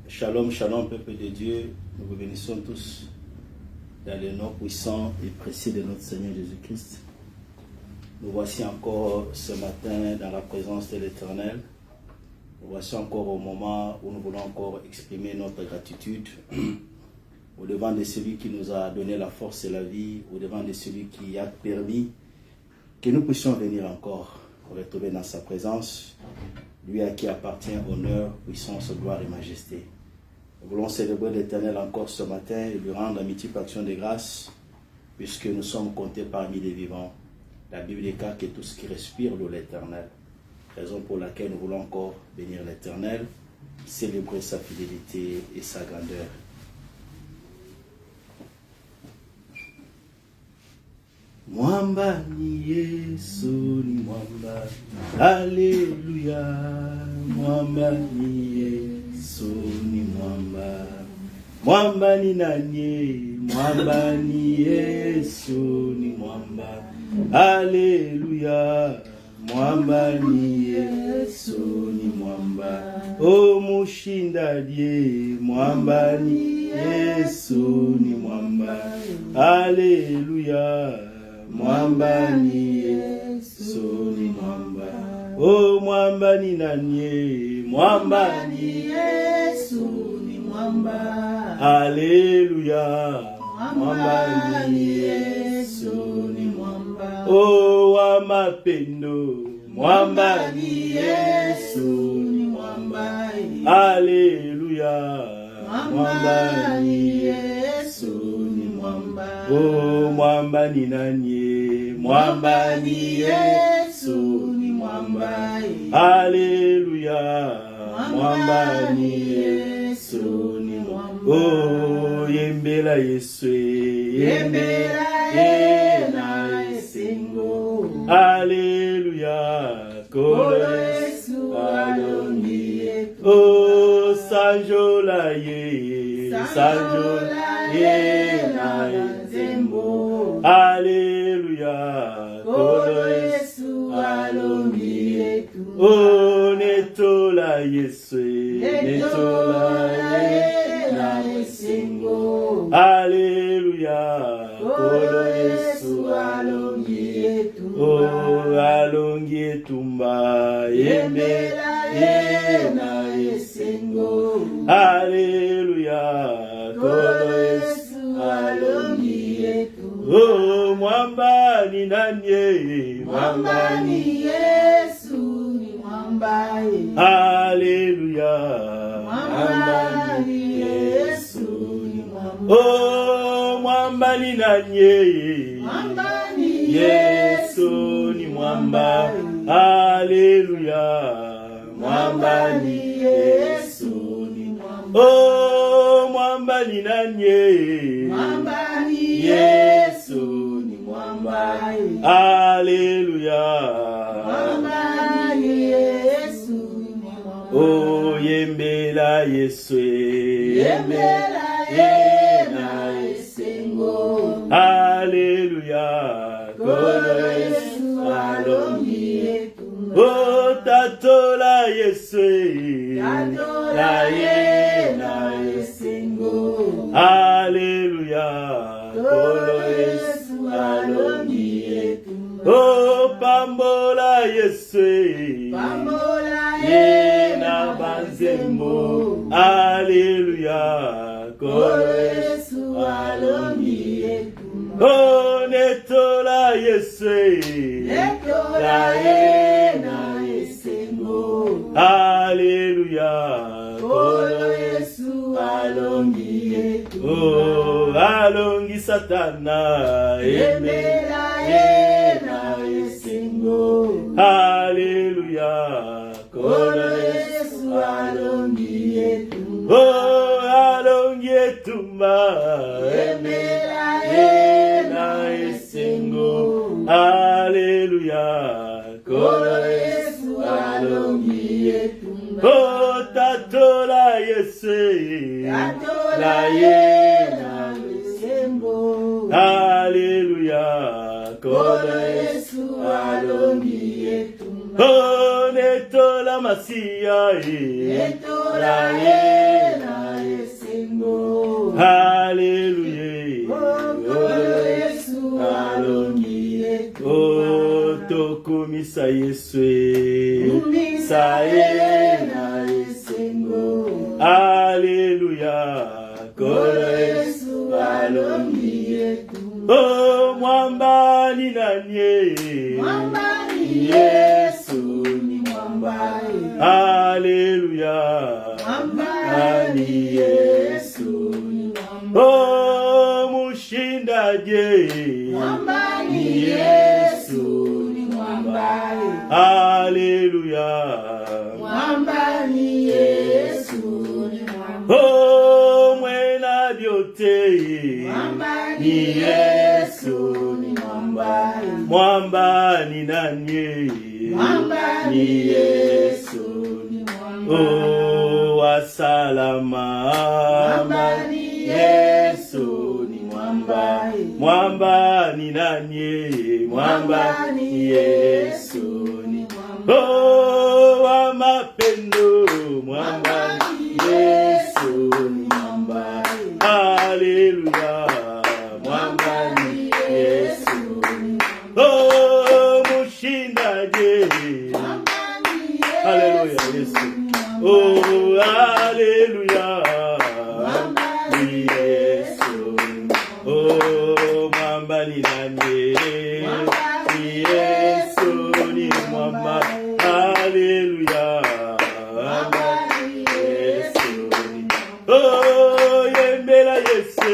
Shalom, shalom, peuple de Dieu. Nous vous bénissons tous dans le nom puissant et précieux de notre Seigneur Jésus-Christ. Nous voici encore ce matin dans la présence de l'Éternel. Nous voici encore au moment où nous voulons encore exprimer notre gratitude au devant de celui qui nous a donné la force et la vie, au devant de celui qui a permis que nous puissions venir encore retrouver dans sa présence, lui à qui appartient honneur, puissance, gloire et majesté. Nous voulons célébrer l'Éternel encore ce matin et lui rendre la multiple action de grâce, puisque nous sommes comptés parmi les vivants. La Bible déclare que tout ce qui respire loue l'Éternel. Raison pour laquelle nous voulons encore bénir l'Éternel, célébrer sa fidélité et sa grandeur. Mwamba ni Yesu ni mwamba, Alléluia. Mwamba ni Yesu ni mwamba, mwamba ni nani? Mwamba ni Yesu ni mwamba, Alléluia. Mwamba ni Yesu ni mwamba, o mushindaji. Mwamba ni Yesu ni mwamba, Alléluia. Mwamba ni Yesu ni mwamba, oh mwamba ni nani? Mwamba ni Yesu ni mwamba, Haleluya. Mwamba ni Yesu ni mwamba, oh wa mapendo. Mwamba ni Yesu ni mwamba, Haleluya. Mwamba ni Yesu ni mwamba, oh mwamba ni nani? Mwamba ni Yesu ni mwamba, Haleluya. Mwamba ni Yesu ni mwamba, oh yembela Yesu, yembela yena esengo, Haleluya. Kolo Yesu alongi, oh sanjola ye, sanjola ye na ezembo, Alléluia. Kolo Yesu alongi, oh netola Yesu, netola ye na esengo, Alléluia. Kolo Yesu alongi, oh alongi etumba, yembela ye na esengo, Alléluia. Kolo Yesu alongi etumba, oh mwamba ni nani? Mwamba ni Yesu ni mwamba, Alléluia. Mwamba ni Yesu ni mwamba, oh mwamba ni nani? Mwamba ni Yesu ni mwamba, Alléluia. Mwamba ni Yesu ni mwamba, oh mwamba ni nani? Mwamba ni Yesu ni mwamba, Alléluia. Mwamba ni Yesu ni mwamba, oh yembela Yesu, yembela yena esengo, Alléluia. Kolo Yesu alongi, oh tatola Yesu, tatola yena esengo, Alléluia. Kolo Yesu alongi, oh pambola Yesu, pambola yena banzembo, Alléluia. Kolo Yesu alongi, oh netola Yesu, netola yena esengo, Alléluia. Kolo Yesu alongi, oh alongi Satana, yembela yena esengo, Alléluia. Kolo Yesu alongi, oh alongi etumba, yembela yena esengo, Alléluia. Kolo Yesu alongi, oh tatola Yesu, tatola yena esengo, Alléluia. Kolo Yesu alongi, oh netola Masia Etora na esengo. Alléluia. Yesu alongi eto. Oh, tokumisa Yesu. Kumisa na esengo. Alléluia. Yesu alongi eto. Oh, mwamba ni nani? Mwamba ni Yesu ni mwamba. Alléluia. Mwamba ni Yesu ni mwamba. Oh, mushindaje. Mwamba ni Yesu ni mwamba. Alléluia. Mwamba ni Yesu ni mwamba. Oh, mwena byote. Mwamba ni Yesu ni mwamba. Mwamba ni nani? Mwamba ni Yesu ni mwamba. Oh, asalama. Mwamba ni Yesu ni mwamba. Mwamba ni nani? Mwamba ni Yesu ni mwamba. Oh, wa mapendo. Mwamba ni Yesu ni mwamba. Haleluya. Mwamba ni Yesu ni mwamba. Oh, mushindaje. Haleluya Yesu. Oh, haleluya. Ni Yesu. Oh, mwamba ni nani? Ni Yesu ni mwamba. Haleluya. Mwamba ni Yesu. Oh, yembela Yesu.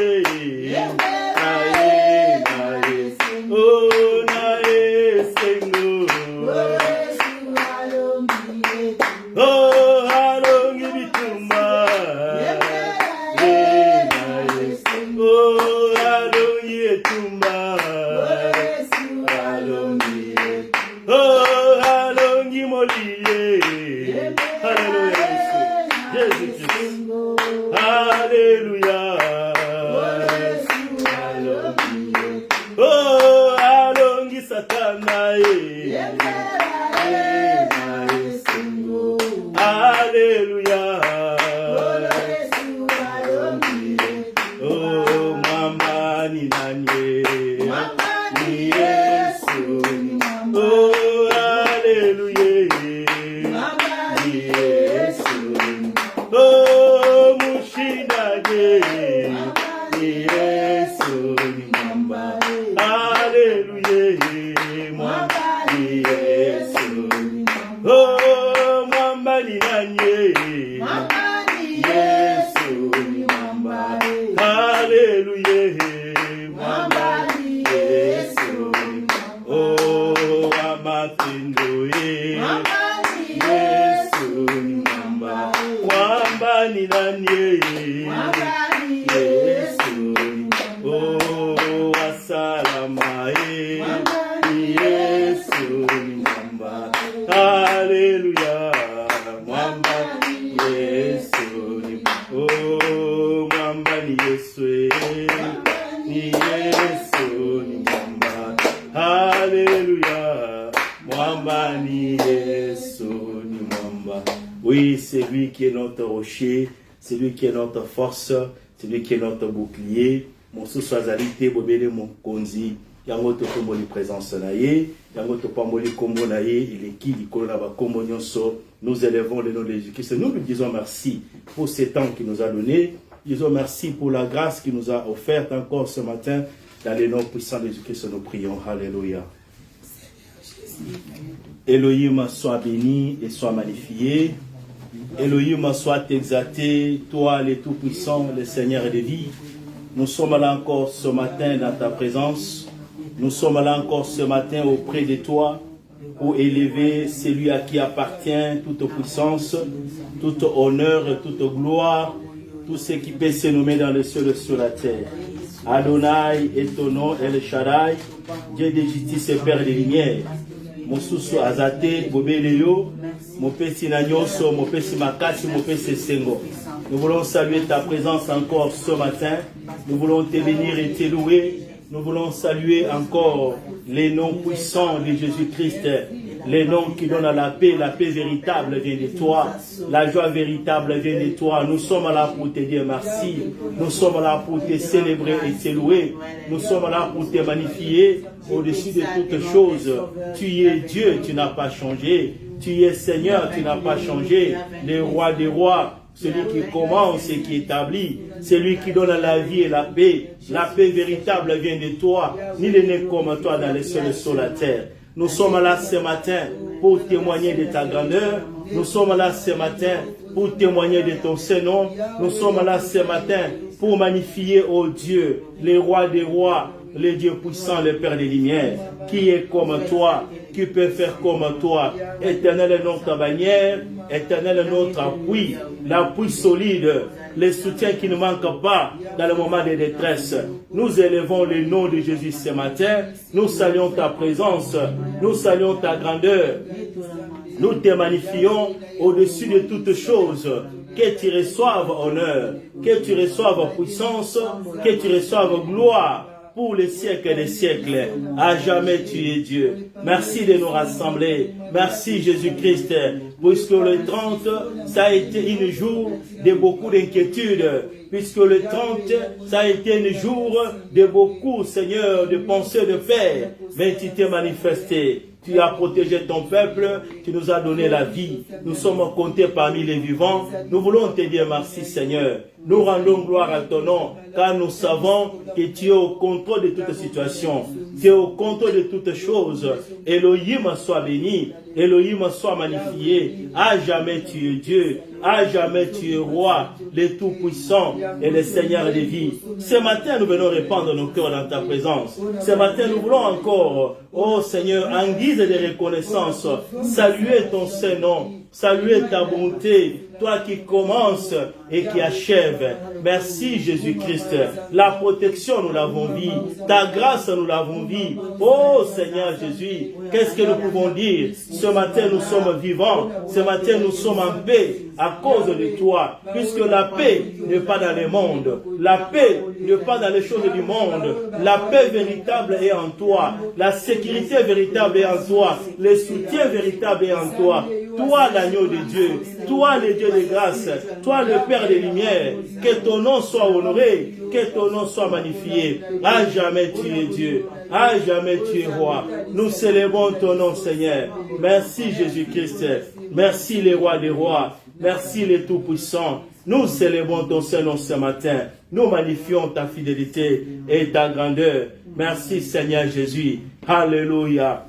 Aye, na Yesu. Oh, na Yesu. Oh, alongi bitumba. Oh, alongi etumba. Alongi. Oh, alongi moliye. Hallelujah. Jésus Christ. Alléluia. Oh, alongi satana. Alléluia. Oh, mwamba ni nani? Ni Yesu. Oh, alléluia. Ni Yesu. Oh, mushindaje. Ni Yesu ni mwamba. Alléluia. Mwamba ni Yesu. Oh, mwamba ni nani? Yesu ni mwamba. Haleluya. Mwamba ni Yesu. Oh, amapendo Yesu ni mwamba. Mwamba ni nani? Yesu. Oh, asalama Yesu ni mwamba. Haleluya. Mwamba Yesu ni oh, mwamba ni Yesu. Ni Yesu ni mwamba. Haleluya. Mwamba ni Yesu ni mwamba. Oui, c'est lui qui est notre rocher, c'est lui qui est notre force, c'est lui qui est notre bouclier. Mon sous-soazalité, bobele mon konzi. Yango to komboli présence na ye, yango to pamboli kombo na ye, il est qui likolo na ba kombo nyonso. Nous élevons le nom de Jésus-Christ. Nous lui disons merci pour ce temps qu'il nous a donné. Disons merci pour la grâce qu'il nous a offerte encore ce matin. Dans le nom puissant de Jésus-Christ, nous prions. Alléluia. Elohim soit béni et soit magnifié. Elohim soit exalté, toi le Tout-Puissant, le Seigneur de vie. Nous sommes là encore ce matin dans ta présence. Nous sommes là encore ce matin auprès de toi pour élever celui à qui appartient toute puissance, toute honneur, toute gloire, tout ce qui peut se nommer dans le ciel et sur la terre. Adonai est ton nom, El Shaddai, Dieu de justice et Père de lumière. Mosusu azate, bobeleyo, mopesi na nyoso, mopesi makasi, mopesi sengo. Nous voulons saluer ta présence encore ce matin. Nous voulons te bénir et te louer. Nous voulons saluer encore les noms puissants de Jésus-Christ, Les noms qui donnent la paix véritable vient de toi. La joie véritable vient de toi. Nous sommes là pour te dire merci. Nous sommes là pour te célébrer et te louer. Nous sommes là pour te magnifier au-dessus de toutes choses. Tu es Dieu, tu n'as pas changé. Tu es Seigneur, tu n'as pas changé. Le roi des rois, celui qui commence et qui établit, celui qui donne la vie et la paix. La paix véritable vient de toi. Nul n'est comme toi dans les cieux sur la terre. Nous sommes là ce matin pour témoigner de ta grandeur. Nous sommes là ce matin pour témoigner de ton Saint-Nom. Nous sommes là ce matin pour magnifier, ô Dieu, le roi des rois, le Dieu puissant, le Père des lumières, qui est comme toi, qui peut faire comme toi. Éternel est notre bannière, éternel est notre appui, l'appui solide, le soutien qui ne manque pas dans le moment de détresse. Nous élevons le nom de Jésus ce matin, nous saluons ta présence, nous saluons ta grandeur, nous te magnifions au-dessus de toutes choses. Que tu reçoives honneur, que tu reçoives puissance, que tu reçoives gloire pour les siècles des siècles. À jamais tu es Dieu. Merci de nous rassembler. Merci Jésus-Christ. Puisque le 30, ça a été un jour de beaucoup d'inquiétudes. Puisque le 30, ça a été un jour de beaucoup, Seigneur, de pensées de paix. Mais tu t'es manifesté. Tu as protégé ton peuple, tu nous as donné la vie. Nous sommes comptés parmi les vivants. Nous voulons te dire merci Seigneur. Nous rendons gloire à ton nom, car nous savons que tu es au contrôle de toute situation. Tu es au contrôle de toutes choses. Elohim soit béni. Elohim soit magnifié. À jamais tu es Dieu. À jamais tu es roi, le Tout-Puissant et le Seigneur des vies. Ce matin, nous venons répandre nos cœurs dans ta présence. Ce matin, nous voulons encore, oh Seigneur, en guise de reconnaissance, saluer ton Saint-Nom, saluer ta bonté, toi qui commences et qui achèves. Merci Jésus-Christ. La protection, nous l'avons vue. Ta grâce, nous l'avons vue. Oh Seigneur Jésus, qu'est-ce que nous pouvons dire? Ce matin, nous sommes vivants. Ce matin, nous sommes en paix à cause de toi. Puisque la paix n'est pas dans le monde. La paix n'est pas dans les choses du monde. La paix véritable est en toi. La sécurité véritable est en toi. Le soutien véritable est en toi. Toi, l'agneau de Dieu. Toi, le Dieu de grâce. Toi, le Père des lumières. Que ton nom soit honoré. Que ton nom soit magnifié. À jamais tu es Dieu. À jamais tu es roi. Nous célébrons ton nom, Seigneur. Merci, Jésus-Christ. Merci, les rois des rois. Merci, les Tout-Puissants. Nous célébrons ton Saint-Nom ce matin. Nous magnifions ta fidélité et ta grandeur. Merci, Seigneur Jésus. Alléluia.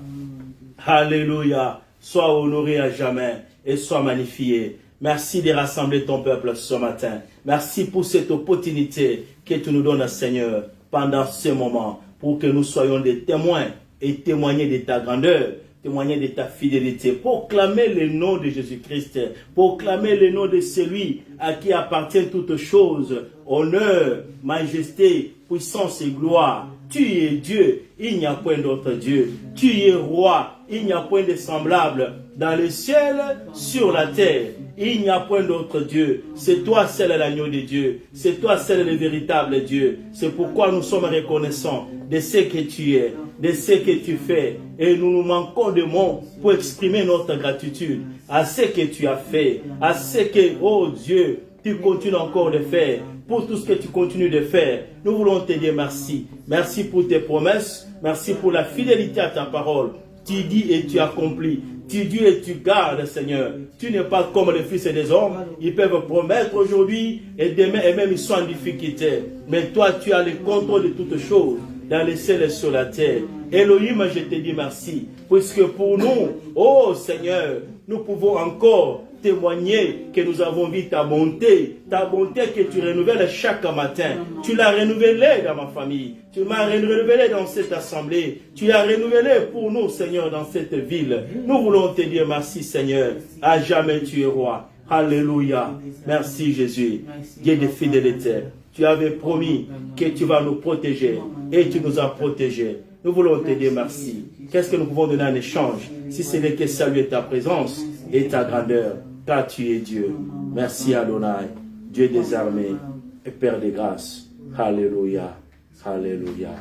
Alléluia. Sois honoré à jamais et sois magnifié. Merci de rassembler ton peuple ce matin. Merci pour cette opportunité que tu nous donnes, Seigneur, pendant ce moment, pour que nous soyons des témoins et témoigner de ta grandeur, témoigner de ta fidélité, proclamer le nom de Jésus-Christ, proclamer le nom de celui à qui appartient toutes choses, honneur, majesté, puissance et gloire. Tu es Dieu, il n'y a point d'autre Dieu. Tu es roi, il n'y a point de semblable dans le ciel, sur la terre. Il n'y a point d'autre Dieu. C'est toi seul l'agneau de Dieu. C'est toi seul le véritable Dieu. C'est pourquoi nous sommes reconnaissants de ce que tu es, de ce que tu fais. Et nous nous manquons de mots pour exprimer notre gratitude à ce que tu as fait, à ce que, oh Dieu, tu continues encore de faire, pour tout ce que tu continues de faire. Nous voulons te dire merci. Merci pour tes promesses. Merci pour la fidélité à ta parole. Tu dis et tu accomplis. Tu dis et tu gardes, Seigneur. Tu n'es pas comme les fils des hommes. Ils peuvent promettre aujourd'hui et demain et même ils sont en difficulté. Mais toi, tu as le contrôle de toutes choses dans les ciels et sur la terre. Elohim, je te dis merci. Puisque pour nous, oh Seigneur, nous pouvons encore témoigner que nous avons vu ta bonté que tu renouvelles chaque matin. Tu l'as renouvelée dans ma famille. Tu m'as renouvelé dans cette assemblée. Tu l'as renouvelé pour nous, Seigneur, dans cette ville. Nous voulons te dire merci, Seigneur. À jamais tu es roi. Alléluia. Merci, Jésus. Dieu de fidélité. Tu avais promis que tu vas nous protéger et tu nous as protégés. Nous voulons te dire merci. Qu'est-ce que nous pouvons donner en échange si ce n'est que saluer ta présence et ta grandeur, car tu es Dieu. Merci Adonai, Dieu des armées et Père des grâces. Alléluia. Alléluia.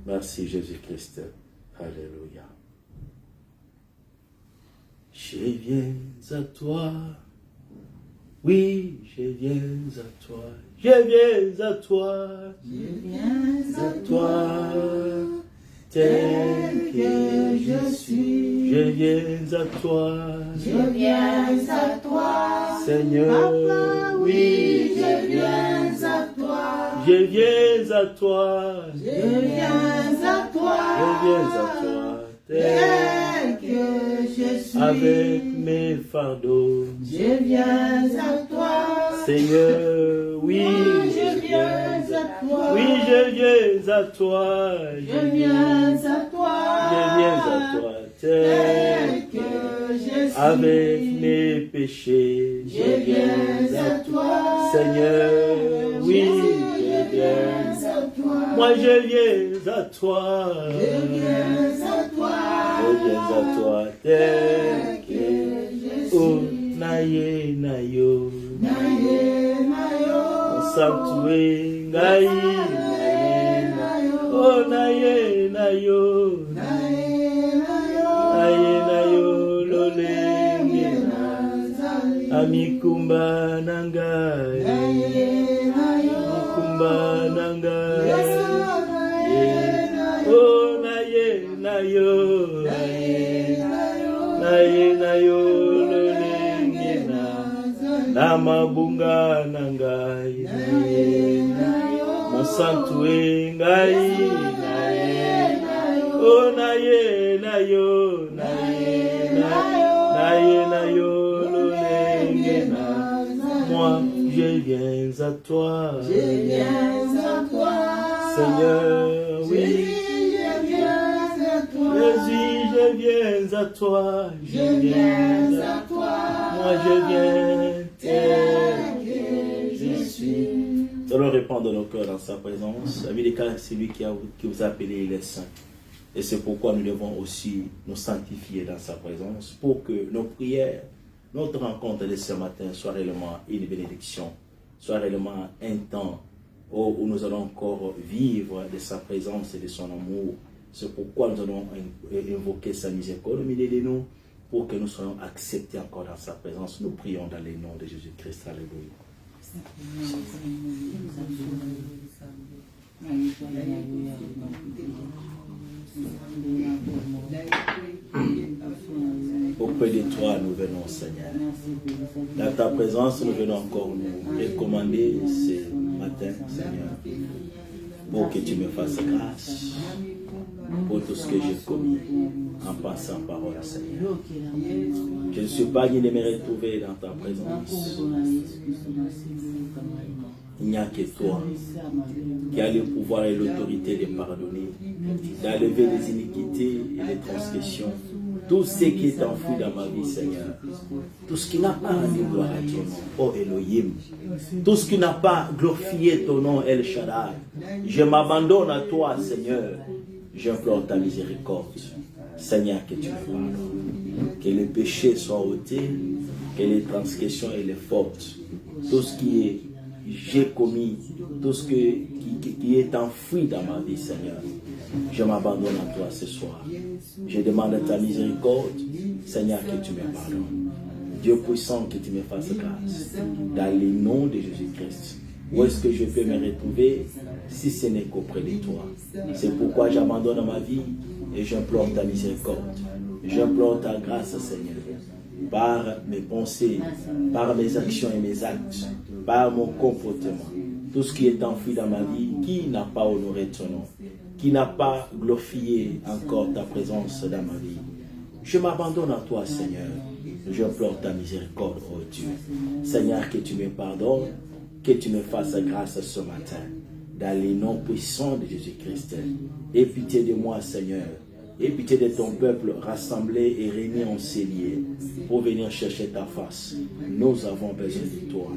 Merci Jésus-Christ. Alléluia. Je viens à toi. Oui, je viens à toi. Je viens à toi. Je viens à toi. Tel que je suis. Je viens à toi. Je viens à toi. Seigneur, Papa, oui, je viens à toi. Je viens à toi. Je viens à toi. Je viens à toi. Tel que je suis. Avec mes fardeaux. Je viens à toi. Seigneur, oui, je viens à toi. Oui, je viens à toi. Je viens à toi. Je viens à toi. Tel que je suis. Avec mes péchés. Je viens à toi. Seigneur, oui, je viens à toi. Moi, je viens à toi. Je viens à toi. Je viens à toi. Tel que je suis. Oh, naye, nayo. Naye, nayo. Sanctué, naye, nayo. Oh, naye, nayo. Naye, nayo. Naye, nayo, lole. Amikumba nangai. Naye, nayo. Kumba nangai. Oh, naye, nayo. Naye, nayo, lole. Namabunga nangai. Mon sanctué ngai. Oh, naye, nayo. Naye, nayo, lole. Moi, je viens à toi. Je viens à toi. Seigneur, oui. Je viens à toi. Jésus, je viens à toi. Je viens à toi. Moi, je viens tel que je suis. Nous allons répandre nos cœurs dans sa présence. La vie des cas, c'est lui qui vous a appelé, il est saint. Et c'est pourquoi nous devons aussi nous sanctifier dans sa présence pour que nos prières, notre rencontre de ce matin soit réellement une bénédiction, soit réellement un temps où nous allons encore vivre de sa présence et de son amour. C'est pourquoi nous allons invoquer sa miséricorde au milieu de nous pour que nous soyons acceptés encore dans sa présence. Nous prions dans le nom de Jésus-Christ. Alléluia. Auprès de toi, nous venons, Seigneur. Dans ta présence, nous venons encore nous recommander ce matin, Seigneur, pour que tu me fasses grâce pour tout ce que j'ai commis en passant parole, Seigneur. Je ne suis pas digne de me retrouver dans ta présence. Il n'y a que toi qui as le pouvoir et l'autorité de pardonner, d'enlever les iniquités et les transgressions, tout ce qui est enfoui dans ma vie, Seigneur. Tout ce qui n'a pas rendu gloire à ton nom, oh Elohim. Tout ce qui n'a pas glorifié ton nom, El Shaddai. Je m'abandonne à toi, Seigneur. J'implore ta miséricorde. Seigneur, que tu me pardonnes. Que les péchés soient ôtés, que les transgressions et les fautes, tout ce qui est j'ai commis, tout ce qui est enfoui dans ma vie, Seigneur. Je m'abandonne à toi ce soir. Je demande ta miséricorde, Seigneur, que tu me pardonnes. Dieu puissant, que tu me fasses grâce. Dans le nom de Jésus-Christ. Où est-ce que je peux me retrouver si ce n'est qu'auprès de toi? C'est pourquoi j'abandonne ma vie et j'implore ta miséricorde. J'implore ta grâce, Seigneur. Par mes pensées, par mes actions et mes actes, par mon comportement. Tout ce qui est enfoui dans ma vie, qui n'a pas honoré ton nom, qui n'a pas glorifié encore ta présence dans ma vie. Je m'abandonne à toi, Seigneur. J'implore ta miséricorde, oh Dieu. Seigneur, que tu me pardonnes, que tu me fasses grâce ce matin, dans les noms puissants de Jésus-Christ. Aie pitié de moi, Seigneur. Aie pitié de ton peuple rassemblé et réuni en ces lieux pour venir chercher ta face. Nous avons besoin de toi.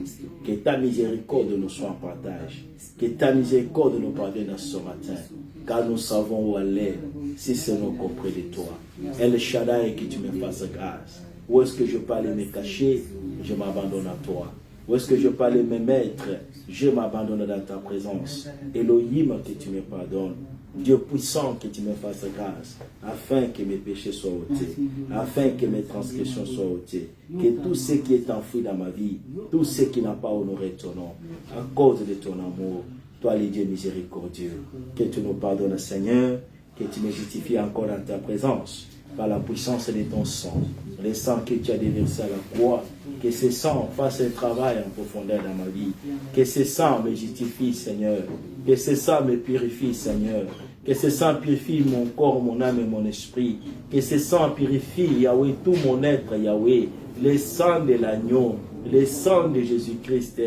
Que ta miséricorde nous soit en partage. Que ta miséricorde nous parvienne ce matin. Car nous savons où aller si c'est nous qu'auprès de toi. El Shaddai, que tu me fasses grâce. Où est-ce que je peux aller me cacher? Je m'abandonne à toi. Où est-ce que je peux aller me mettre? Je m'abandonne dans ta présence. Elohim, que tu me pardonnes. Dieu puissant, que tu me fasses grâce, afin que mes péchés soient ôtés, afin que mes transgressions soient ôtées, que tout ce qui est enfoui dans ma vie, tout ce qui n'a pas honoré ton nom, à cause de ton amour, toi le Dieu miséricordieux, que tu nous pardonnes, Seigneur, que tu me justifies encore dans ta présence, par la puissance de ton sang, le sang que tu as déversé à la croix, que ce sang fasse un travail en profondeur dans ma vie, que ce sang me justifie, Seigneur, que ce sang me purifie, Seigneur, que ce sang purifie mon corps, mon âme et mon esprit, que ce sang purifie, Yahweh, tout mon être, Yahweh, le sang de l'agneau, le sang de Jésus-Christ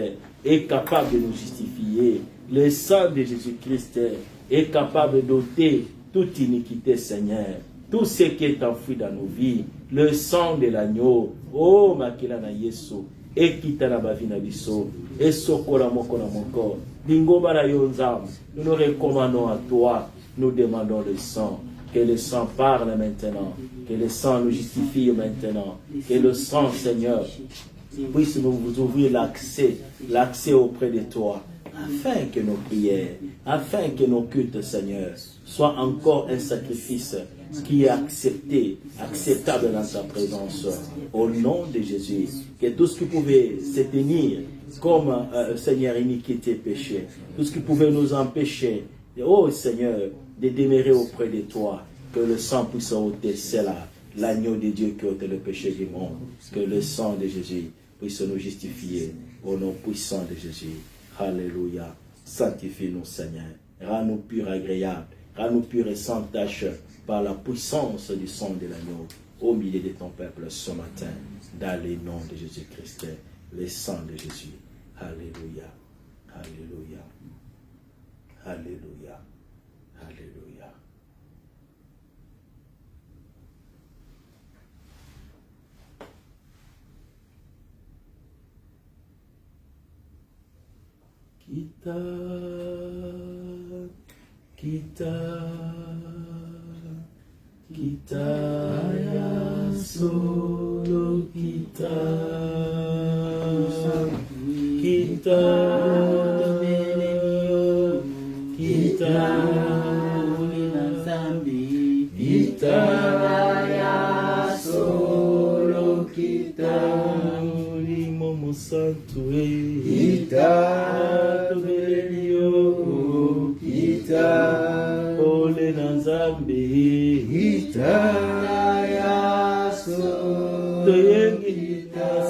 est capable de nous justifier, le sang de Jésus-Christ est capable d'ôter toute iniquité, Seigneur. Tout ce qui est enfoui dans nos vies, le sang de l'agneau, oh makila na Yesu, ekita na bavi na biso, et sokola moko na moko, dingoba na yonzam, nous nous recommandons à toi, nous demandons le sang, que le sang parle maintenant, que le sang nous justifie maintenant, que le sang, Seigneur, puisse nous ouvrir l'accès auprès de toi, afin que nos prières, afin que nos cultes, Seigneur, soient encore un sacrifice qui est acceptable dans ta présence. Au nom de Jésus, que tout ce qui pouvait se tenir comme, Seigneur, iniquité, péché, tout ce qui pouvait nous empêcher, oh Seigneur, de demeurer auprès de toi, que le sang puisse ôter cela, l'agneau de Dieu qui ôte le péché du monde, que le sang de Jésus puisse nous justifier au nom puissant de Jésus. Alléluia. Sanctifie-nous, Seigneur. Rends-nous purs, agréables. Rends-nous purs et sans tache par la puissance du sang de l'agneau au milieu de ton peuple ce matin, dans le nom de Jésus-Christ, le sang de Jésus. Alléluia. Alléluia. Alléluia. Alléluia. Kita ya solo kita ya solo kita Momo Santo kita ole na Nzambe ya solo toyengi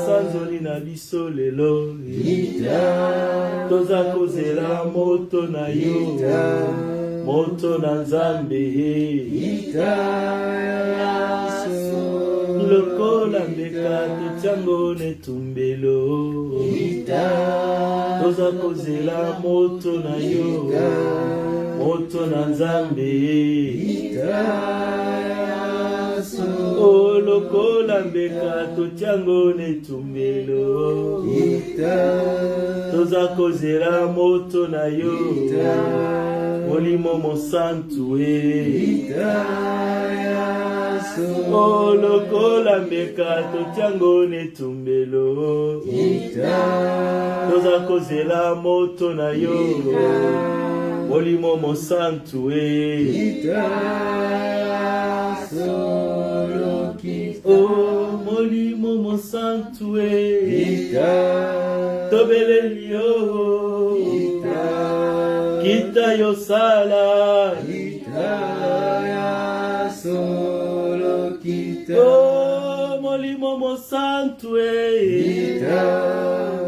sanzoli na biso lelo toza kozela moto na yo moto na Nzambe lokola mbeka tutiango netumbelo toza kozela moto na yo moto na Nzambe o lokola mbeka tutiango netumbelo toza kozela moto na yo molimo mosantu o lokola mbeka totiango netumbelo toza kozela moto na yo molimo mosantu o molimo mosantu tobeleli yo kita yo sala oh molimo mosantu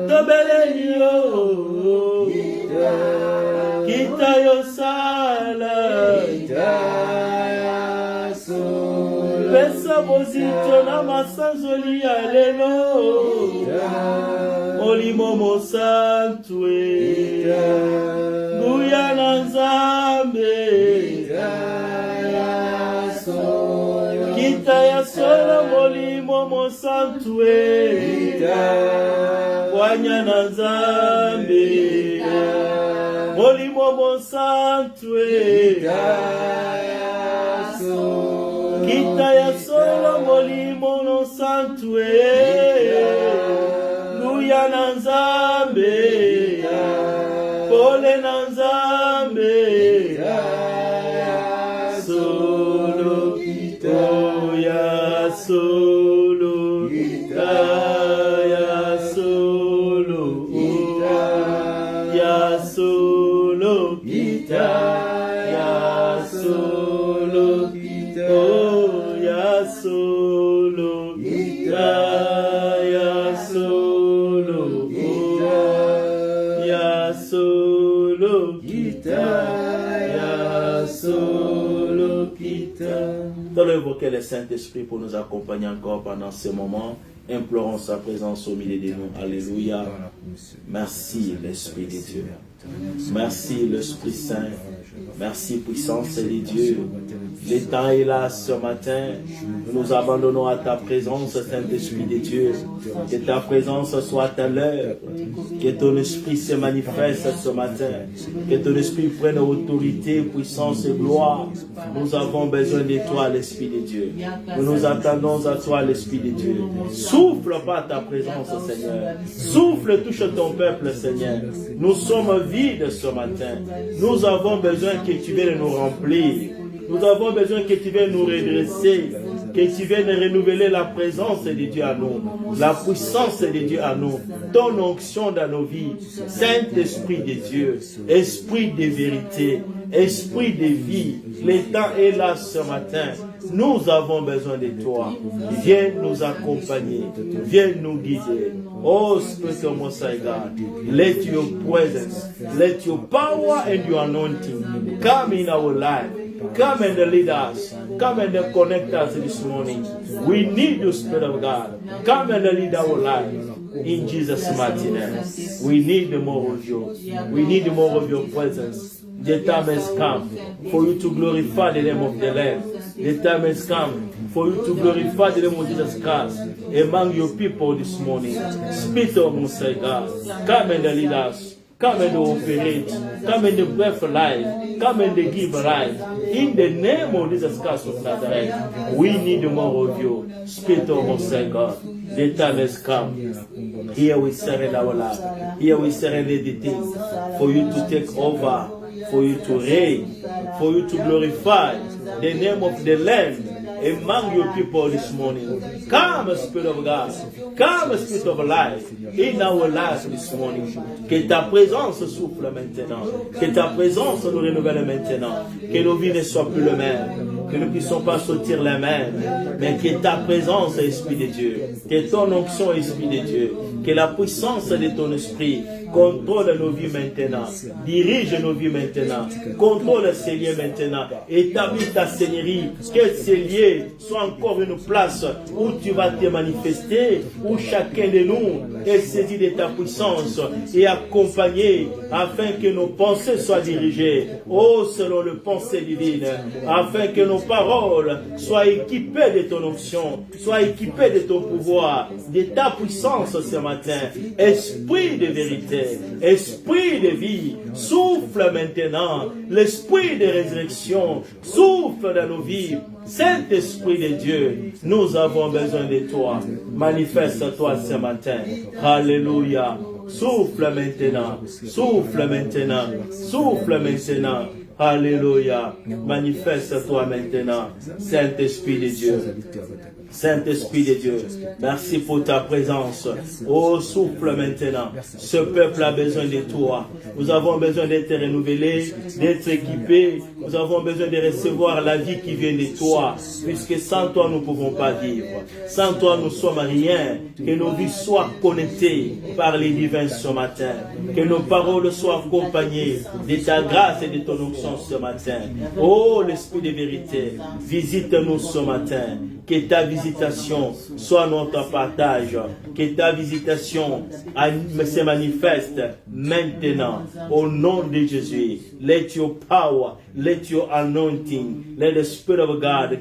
tobeleli yo kita yo sala pesa bozito na masanzoli ya lelo molimo mosantu nguya na Nzambe kita ya solo molimo mosantu wanya na Nzambe molimo mosantu kita ya solo molimo mosantu nguya na Nzambe pole na Nzambe Nous allons évoquer le Saint-Esprit pour nous accompagner encore pendant ce moment. Implorons sa présence au milieu de nous. Alléluia. Merci l'Esprit de Dieu. Merci l'Esprit Saint. Merci puissance de Dieu. Le temps est là ce matin. Nous nous abandonnons à ta présence, Saint-Esprit de Dieu. Que ta présence soit à l'heure. Que ton esprit se manifeste ce matin. Que ton esprit prenne autorité, puissance et gloire. Nous avons besoin de toi, l'Esprit de Dieu. Nous nous attendons à toi, l'Esprit de Dieu. Souffle par ta présence, Seigneur. Souffle, touche ton peuple, Seigneur. Nous sommes vides ce matin. Nous avons besoin que tu viennes nous remplir. Nous avons besoin que tu viennes nous redresser, que tu viennes renouveler la présence de Dieu à nous, la puissance de Dieu à nous, ton onction dans nos vies. Saint-Esprit de Dieu, Esprit de vérité, Esprit de vie, le temps est là ce matin. Nous avons besoin de toi. Viens nous accompagner. Viens nous guider. Oh Spirit of Most High God, let your presence, let your power and your anointing come in our life. Come and lead us. Come and connect us this morning. We need you, Spirit of God. Come and lead our life. In Jesus' mighty name. We need more of you. We need more of your presence. The time has come for you to glorify the name of the Lamb. The time has come for you to glorify the name of Jesus Christ among your people this morning. Spirit of Most High God, come and lead us. Come and operate. Come and breathe life. Come and give life. In the name of Jesus Christ of Nazareth, we need more of you. Spirit of Most High God, the time has come. Here we surrender our life. Here we surrender the things for you to take over, for you to reign, for you to glorify the name of the Lamb among your people this morning. Come, Spirit of God. Come, Spirit of life, in our lives this morning. Que ta présence souffle maintenant. Que ta présence nous renouvelle maintenant. Que nos vies ne soient plus les mêmes. Que nous ne puissions pas sortir les mêmes. Mais que ta présence, Esprit de Dieu. Que ton onction, Esprit de Dieu. Que la puissance de ton esprit contrôle nos vies maintenant. Dirige nos vies maintenant. Contrôle ces lieux maintenant. Établis ta seigneurie. Que ces lieux soient encore une place où tu vas te manifester, où chacun de nous est saisi de ta puissance et accompagné afin que nos pensées soient dirigées, oh, selon le pensée divine, afin que nos paroles soient équipées de ton onction, soient équipées de ton pouvoir, de ta puissance ce matin. Esprit de vérité, esprit de vie, souffle maintenant, l'esprit de résurrection, souffle dans nos vies. Saint-Esprit de Dieu, nous avons besoin de toi. Manifeste-toi ce matin. Alléluia. Souffle maintenant. Souffle maintenant. Souffle maintenant. Alléluia. Manifeste-toi maintenant. Saint-Esprit de Dieu. Saint-Esprit de Dieu, merci pour ta présence. Oh, souffle maintenant. Ce peuple a besoin de toi. Nous avons besoin d'être renouvelés, d'être équipés. Nous avons besoin de recevoir la vie qui vient de toi. Puisque sans toi, nous ne pouvons pas vivre. Sans toi, nous ne sommes rien. Que nos vies soient connectées par les divins ce matin. Que nos paroles soient accompagnées de ta grâce et de ton onction ce matin. Oh, l'Esprit de vérité, visite-nous ce matin. Que ta visitation soit notre partage. Que ta visitation se manifeste maintenant. Au nom de Jésus. Let your power, let your anointing, let the Spirit of God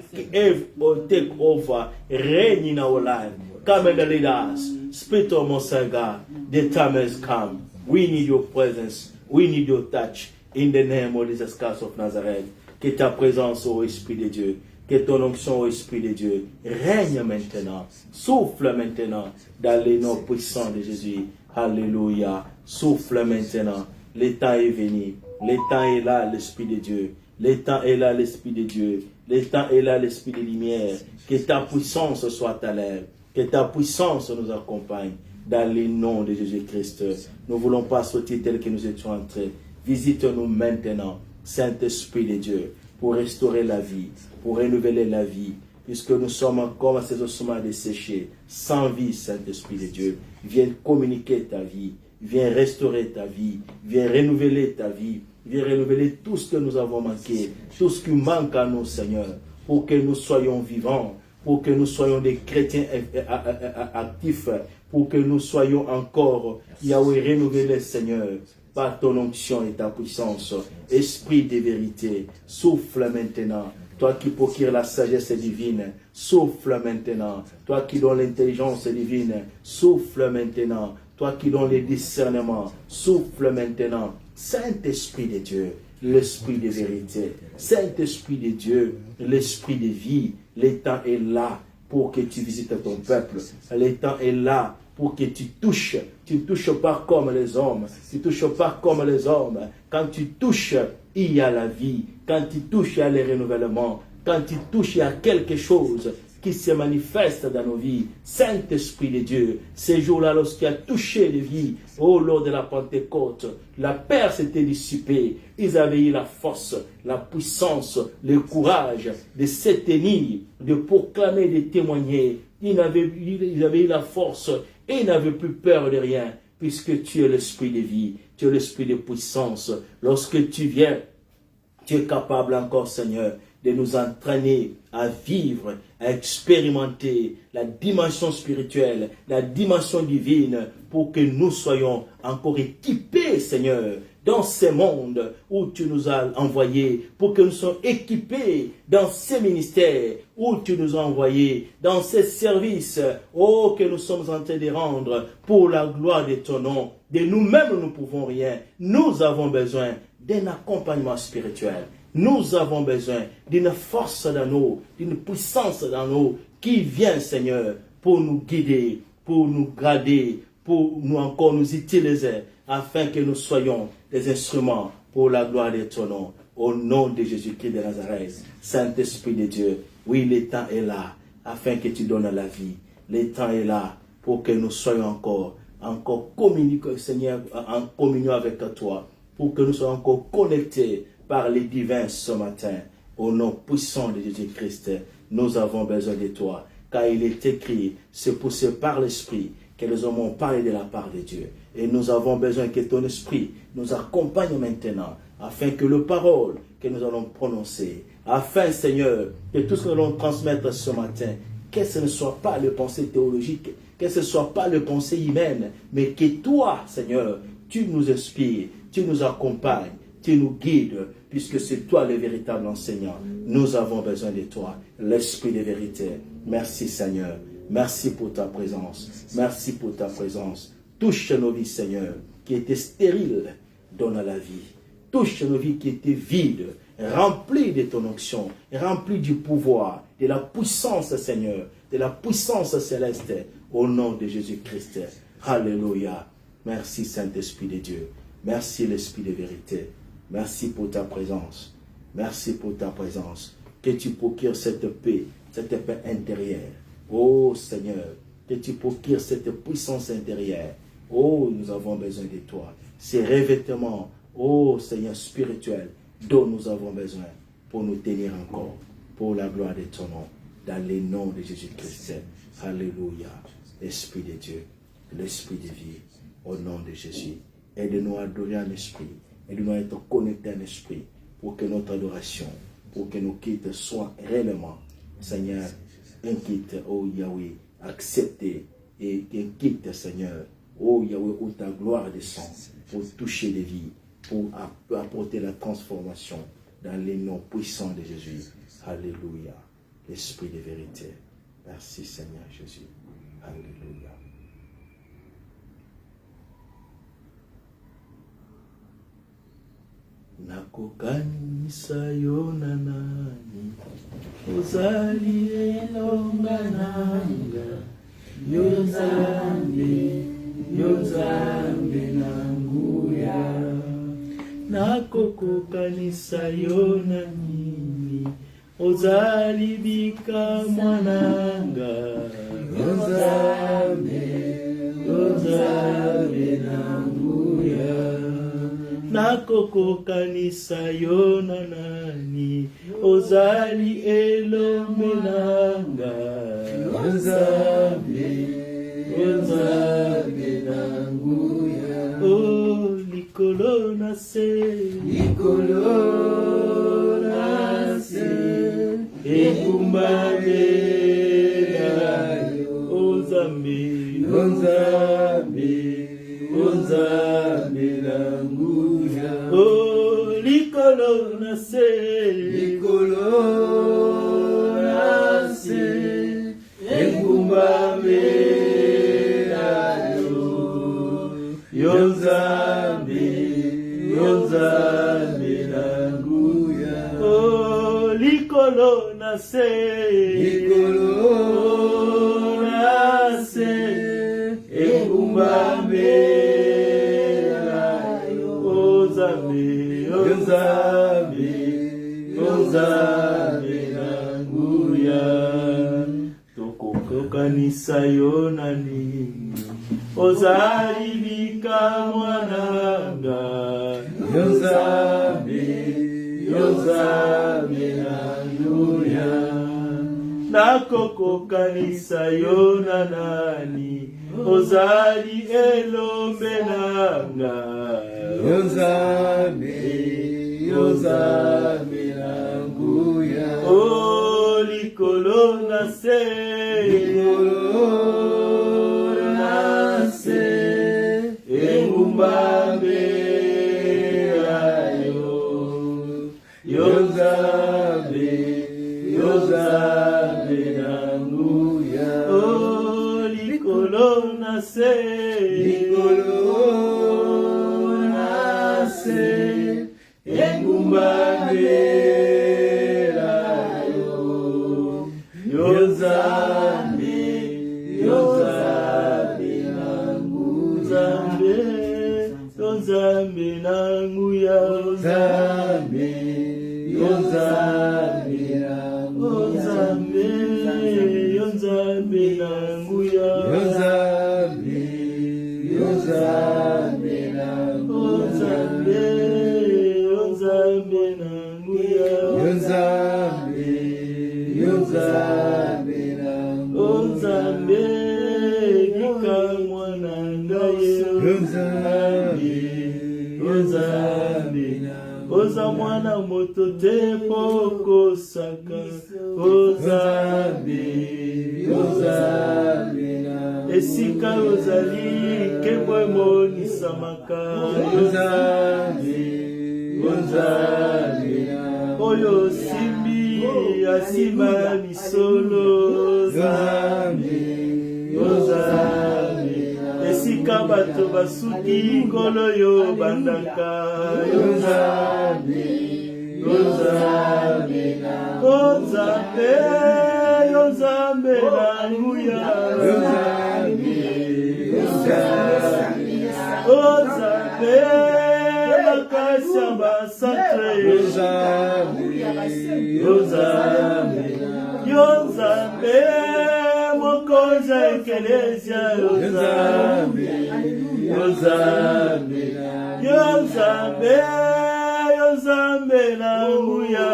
take over, reign in our life. Come and lead us. Spirit of Most High God, the time has come. We need your presence. We need your touch. In the name of Jesus Christ of Nazareth. Que ta présence, ô Esprit de Dieu, que ton onction, ô Esprit de Dieu, règne maintenant. Souffle maintenant dans les noms puissants de Jésus. Alléluia. Souffle maintenant. Le temps est venu. Le temps est là, l'Esprit de Dieu. Le temps est là, l'Esprit de Dieu. Le temps est là, l'Esprit de lumière. Que ta puissance soit à l'œuvre. Que ta puissance nous accompagne. Dans les noms de Jésus-Christ. Nous ne voulons pas sortir tel que nous étions entrés. Visite-nous maintenant, Saint-Esprit de Dieu, pour restaurer la vie, pour renouveler la vie, puisque nous sommes encore à ces ossements desséchés, sans vie, Saint-Esprit de Dieu. Viens communiquer ta vie, viens restaurer ta vie, viens renouveler ta vie, viens renouveler tout ce que nous avons manqué, tout ce qui manque à nous, Seigneur. pour que nous soyons vivants, pour que nous soyons des chrétiens actifs, pour que nous soyons encore, Yahweh, renouvelés, Seigneur, par ton onction et ta puissance. Esprit de vérité, souffle maintenant. Toi qui procures la sagesse divine, souffle maintenant. Toi qui donnes l'intelligence divine, souffle maintenant. Toi qui donnes le discernement, souffle maintenant. Saint-Esprit de Dieu, l'Esprit de vérité. Saint-Esprit de Dieu, l'Esprit de vie. Le temps est là pour que tu visites ton peuple. Le temps est là pour que tu touches. Tu ne touches pas comme les hommes. Tu ne touches pas comme les hommes. Quand tu touches, il y a la vie. Quand tu touches, il y a le renouvellement. Quand tu touches, il y a quelque chose qui se manifeste dans nos vies. Saint-Esprit de Dieu, ces jours-là, lorsqu'il a touché les vies, lors de la Pentecôte, la peur s'était dissipée. Ils avaient eu la force, la puissance, le courage de se tenir, de proclamer, de témoigner. Ils avaient eu la force et ils n'avaient plus peur de rien, puisque tu es l'esprit de vie, tu es l'esprit de puissance. Lorsque tu viens, tu es capable encore, Seigneur, de nous entraîner à vivre, à expérimenter la dimension spirituelle, la dimension divine, pour que nous soyons encore équipés, Seigneur, dans ce monde où tu nous as envoyés, pour que nous soyons équipés dans ces ministères où tu nous as envoyés, dans ces services, que nous sommes en train de rendre pour la gloire de ton nom. De nous-mêmes, nous ne pouvons rien. Nous avons besoin d'un accompagnement spirituel. Nous avons besoin d'une force dans nous, d'une puissance dans nous qui vient, Seigneur, pour nous guider, pour nous garder, pour nous encore nous utiliser, afin que nous soyons des instruments pour la gloire de ton nom. Au nom de Jésus-Christ de Nazareth, Saint-Esprit de Dieu, oui, le temps est là, afin que tu donnes la vie. Le temps est là pour que nous soyons encore communiqués, Seigneur, en communion avec toi, pour que nous soyons encore connectés par les divins ce matin. Au nom puissant de Jésus-Christ, nous avons besoin de toi. Car il est écrit, c'est par l'Esprit que nous avons parlé de la part de Dieu. Et nous avons besoin que ton Esprit nous accompagne maintenant, afin que les paroles que nous allons prononcer, afin, Seigneur, que tout ce que nous allons transmettre ce matin, que ce ne soit pas les pensées théologiques, que ce ne soit pas les pensées humaines, mais que toi, Seigneur, tu nous inspires, tu nous accompagnes, tu nous guides, puisque c'est toi le véritable enseignant. Nous avons besoin de toi, l'Esprit de vérité. Merci, Seigneur. Merci pour ta présence. Merci pour ta présence. Touche nos vies, Seigneur, qui étaient stériles, donne la vie. Touche nos vies qui étaient vides, remplies de ton onction, remplies du pouvoir, de la puissance, Seigneur, de la puissance céleste, au nom de Jésus-Christ. Alléluia. Merci, Saint-Esprit de Dieu. Merci, l'Esprit de vérité. Merci pour ta présence. Merci pour ta présence. Que tu procures cette paix intérieure. Oh Seigneur, que tu procures cette puissance intérieure. Oh, nous avons besoin de toi. Ces revêtements, oh Seigneur spirituel, dont nous avons besoin pour nous tenir encore, pour la gloire de ton nom, dans le nom de Jésus-Christ. Alléluia. Esprit de Dieu, l'Esprit de vie, au nom de Jésus. Aide-nous à adorer en esprit. Aide-nous à être connectés en esprit, pour que notre adoration, pour que nos quittes soient réellement, Seigneur, un quitte, oh Yahweh, accepté, et un quitte, Seigneur, oh Yahweh, où ta gloire descend, pour toucher les vies, pour apporter la transformation dans les noms puissants de Jésus. Alléluia. L'Esprit de vérité. Merci Seigneur Jésus. Alléluia. Nakokanisa yo na nani ozali elonga nanga yo nzambe nanguya nakokokanisa yo na nini ozali bika mwananga yo nzambe nanguya nakokokanisa yo na nani ozali elombe nanga yo nzambe nanguya o likolo na se Nzambe na nguya. Oh, likolo na se. Likolo na se. Engumbambe na yo. Yo Nzambe na nguya. Oh, likolo na se. Likolo na se. Engumbambe na yo. Oh Nzambe na nguya. Tokokanisa yo nani. Ozali bika mwananga. Yo Nzambe na nguya. Nakokokanisa yo na nani. Ozali elombe nanga. Yo Nzambe na nguya. Oh, likolo na se. Likolo na se. Engumbambe ayo. Yo Nzambe na nguya. Oh, likolo na se. Likolo na se. Engumbambe ayo. Yo Nzambe na nguya. Yo Nzambe na nguya. Yo Nzambe na nguya. Nzambe bika mwananga ye. Nzambe oza mwana moto te poko saka. Nzambe esika ozali kebwe monisa maka. Nzambe oyo simbi asimba misolo. Nzambe esika bato basuki ngolo yo bandaka. Nzambe na nguya. Nzambe makasi ambasatre. Nzambe mokonzi ekelesia. Nzambe na nguya.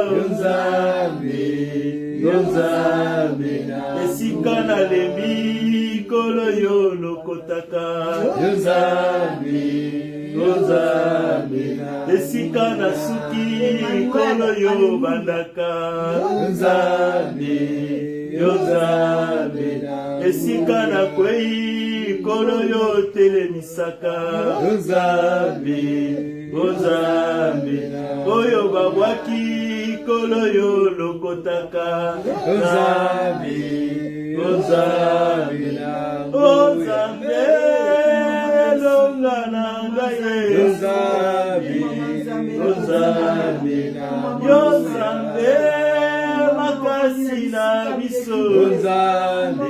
Esika na lembi kolo yo lokotaka. Nzambe esika na suki kolo yo bandaka. Nzambe esika na kwei kolo yo telemisaka. Nzambe oyo babwaki kolo yo lokotaka. Nzambe longa na ngaye. Nzambe makasi na biso. Nzambe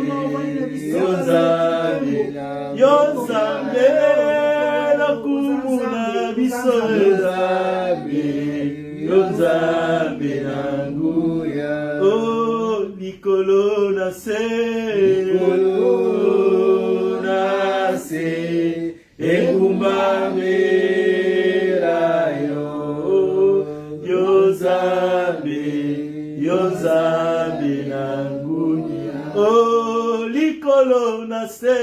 lokumu na biso. Nzambe na nguya. Oh, likolo na se. Engumbambe ayo. Yo Nzambe na nguya. Oh, likolo na se.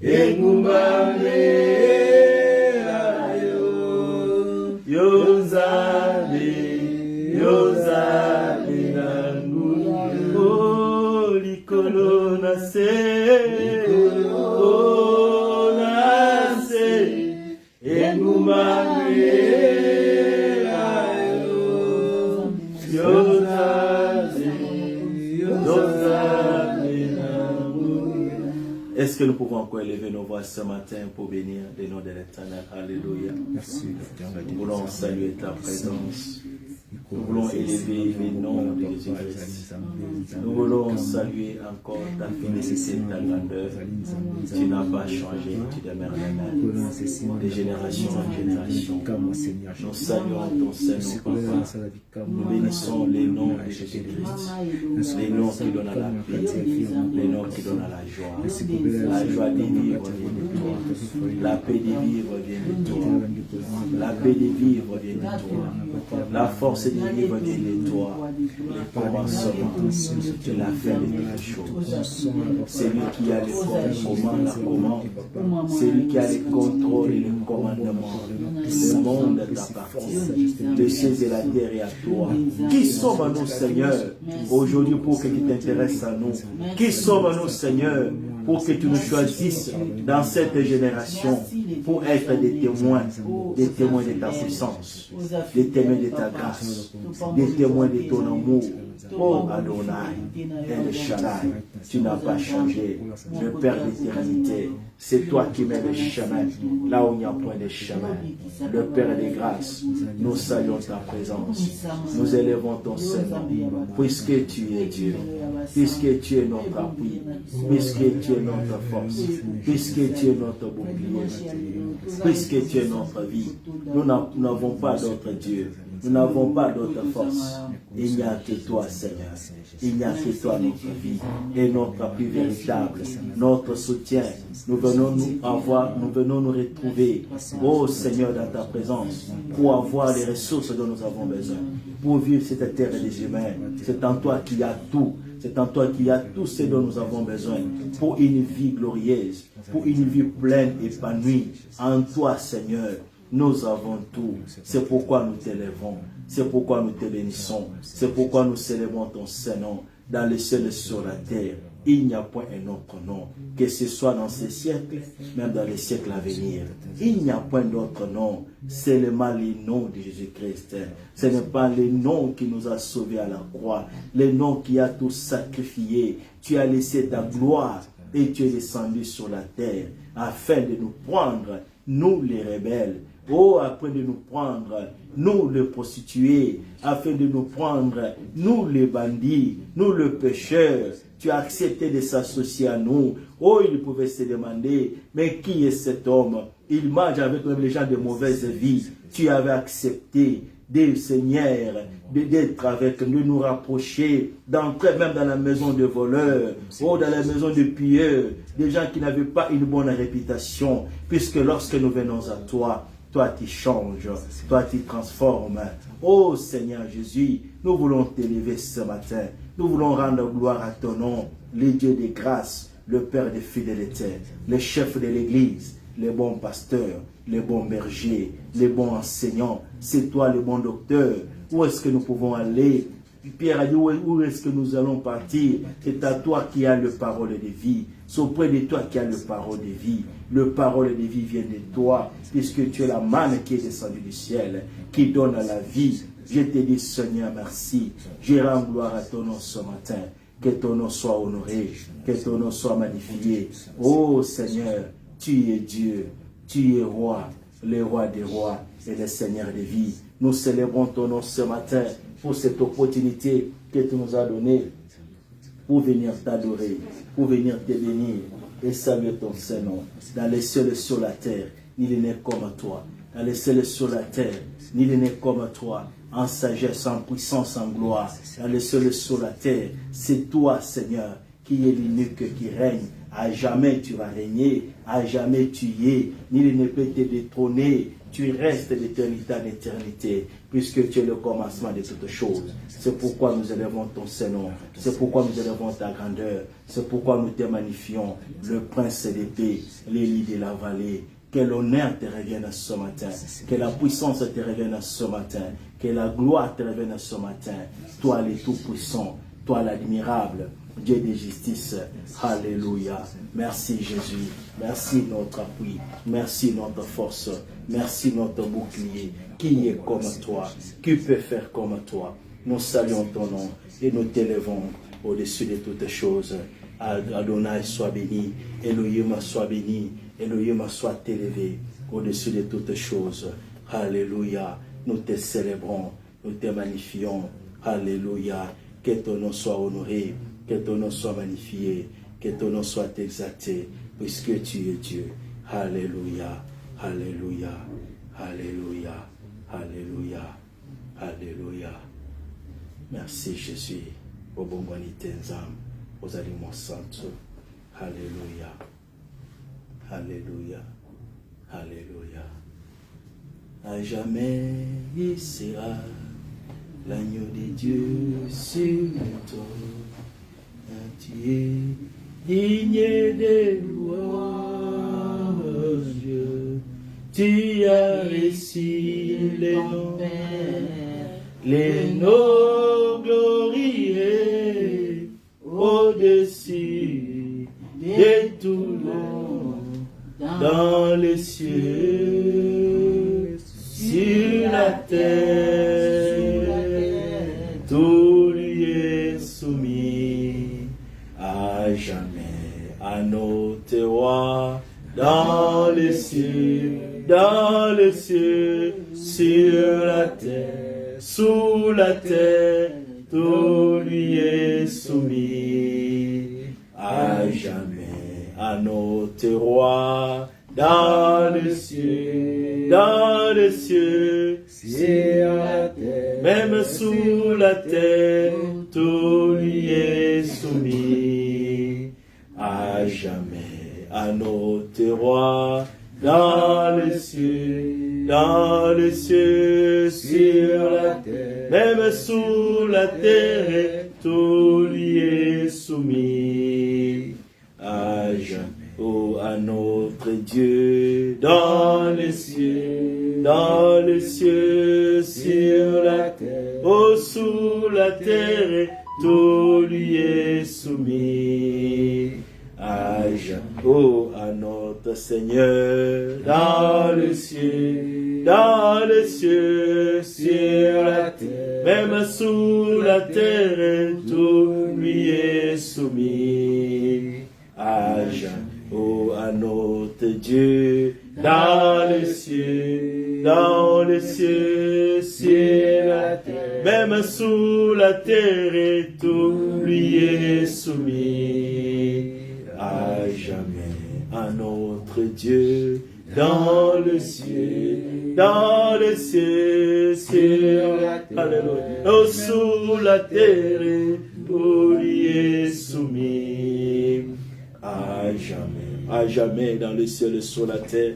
Engumbambe ayo. Yo Nzambe na nguya. Oh, likolo Est-ce que nous pouvons encore élever nos voix ce matin pour bénir le nom de l'Éternel? Alléluia. Nous voulons saluer ta présence. Nous voulons élever le nom de Jésus-Christ. Nous voulons saluer encore ta fidélité, ta grandeur. Tu n'as pas changé, tu demeures le même. De génération en génération. Nous saluons ton Seigneur, Papa. Nous bénissons les noms de Jésus-Christ. Les noms qui donnent à la paix. Les noms qui donnent à la joie. La joie de vivre vient de toi. La paix de vivre vient de toi. La paix de vivre vient de toi. La force de vivre vient de toi. Le commencement de la fin de toutes choses. C'est lui qui a le commande. C'est lui qui a le contrôle et le commandement. Le monde t'appartient. Le ciel et la terre est à toi. Qui sommes-nous, Seigneur, aujourd'hui pour que tu t'intéresses à nous? Qui sommes-nous, Seigneur, pour que tu nous choisisses dans cette génération pour être des témoins de ta puissance, des témoins de ta grâce, des témoins de ton amour. Oh Adonai, El Shaddai, tu n'as pas changé, le Père d'éternité. C'est toi qui mets les chemins là où il n'y a point de chemin. Le Père des grâces, nous saluons ta présence. Nous élevons ton Seigneur, puisque tu es Dieu, puisque tu es notre appui, puisque tu es notre force, puisque tu es notre bouclier, puisque tu es notre vie. Nous n'avons pas d'autre Dieu. Nous n'avons pas d'autre force. Il n'y a que toi, Seigneur. Il n'y a que toi, notre vie. Et notre appui véritable, notre soutien. Nous venons nous retrouver, oh Seigneur, dans ta présence, pour avoir les ressources dont nous avons besoin, pour vivre cette terre des humains. C'est en toi qu'il y a tout. C'est en toi qu'il y a tout ce dont nous avons besoin pour une vie glorieuse, pour une vie pleine, épanouie. En toi, Seigneur, nous avons tout. C'est pourquoi nous t'élèvons. C'est pourquoi nous te bénissons. C'est pourquoi nous célébrons ton Saint-Nom dans les cieux et sur la terre. Il n'y a point un autre nom, que ce soit dans ces siècles, même dans les siècles à venir. Il n'y a point d'autre nom, seulement le nom de Jésus-Christ. Ce n'est pas le nom qui nous a sauvés à la croix, le nom qui a tout sacrifié. Tu as laissé ta gloire et tu es descendu sur la terre afin de nous prendre, nous les rebelles. Oh, afin de nous prendre, nous les prostituées, afin de nous prendre, nous les bandits, nous les pécheurs. Tu as accepté de s'associer à nous. Oh, il pouvait se demander, mais qui est cet homme? Il mange avec les gens de mauvaise vie. Tu avais accepté, Seigneur, d'être avec nous, de nous rapprocher, d'entrer même dans la maison de voleurs, ou dans la maison de pilleurs, des gens qui n'avaient pas une bonne réputation, puisque lorsque nous venons à toi, toi tu changes, toi tu transformes. Oh Seigneur Jésus, nous voulons t'élever ce matin. Nous voulons rendre gloire à ton nom, le Dieu des grâces, le Père de fidélité, le chef de l'Église, les bons pasteurs, les bons bergers, les bons enseignants. C'est toi le bon docteur. Où est-ce que nous pouvons aller? Pierre a dit, où est-ce que nous allons partir? C'est à toi qui as le parole de vie. C'est auprès de toi qui as le parole de vie. Le parole de vie vient de toi, puisque tu es la manne qui est descendue du ciel, qui donne la vie. Je te dis, Seigneur, merci. Je rends gloire à ton nom ce matin. Que ton nom soit honoré, que ton nom soit magnifié. Oh Seigneur, tu es Dieu, tu es roi, le roi des rois et le Seigneur des vies. Nous célébrons ton nom ce matin pour cette opportunité que tu nous as donnée pour venir t'adorer, pour venir te bénir et saluer ton Saint-Nom. Dans les cieux et sur la terre, il n'est comme toi. Dans les cieux et sur la terre, il n'est comme toi. En sagesse, en puissance, en gloire, dans les cieux et sur la terre, c'est toi, Seigneur, qui est l'unique qui règne. À jamais tu vas régner, à jamais tu y es, nul ne peut te détrôner. Tu restes d'éternité en éternité, puisque tu es le commencement de toutes choses. C'est pourquoi nous élevons ton Saint-Nom, c'est pourquoi nous élevons ta grandeur, c'est pourquoi nous te magnifions, le prince des paix, l'élie de la vallée. Que l'honneur te revienne ce matin, que la puissance te revienne ce matin, que la gloire te revienne ce matin. Toi le tout-puissant, toi l'admirable, Dieu de justice. Alléluia. Merci Jésus. Merci notre appui. Merci notre force. Merci notre bouclier. Qui est comme toi? Qui peut faire comme toi? Nous saluons ton nom et nous t'élevons au-dessus de toutes choses. Adonai soit béni. Elohim soit béni. Elohim soit élevé au-dessus de toutes choses. Alléluia. Nous te célébrons. Nous te magnifions. Alléluia. Que ton nom soit honoré. Que ton nom soit magnifié. Que ton nom soit exalté. Puisque tu es Dieu. Alléluia. Alléluia. Alléluia. Alléluia. Alléluia. Merci Jésus. Au bon nzam. Aux aliments santos. Alléluia. Alléluia. Alléluia. À jamais il sera l'agneau de Dieu sur le trône. Tu es digne de louange. Tu as réussi les noms glorieux au-dessus de tout nom dans les cieux, sur la terre, tout lui est soumis à jamais à notre roi dans les cieux, sur la terre, sous la terre, tout lui est soumis à jamais à notre roi dans les cieux, sur la terre, même sous la terre, tout lui est soumis à jamais à notre roi dans les cieux, sur la terre, même sous la terre, tout lui est soumis à jamais. Oh, à notre Dieu, dans les cieux, sur la terre, oh, sous la terre, tout lui est soumis à jamais. Oh, à notre Seigneur, dans les cieux, sur la terre, même sous la terre, tout lui est soumis à jamais. Oh, à notre Dieu, dans les cieux, sur la terre, même sous la terre, tout lui est soumis à jamais. À notre Dieu, dans les cieux, sur la terre, alléluia. Oh, sous la terre, tout lui est soumis à jamais. À jamais dans le ciel et sur la terre.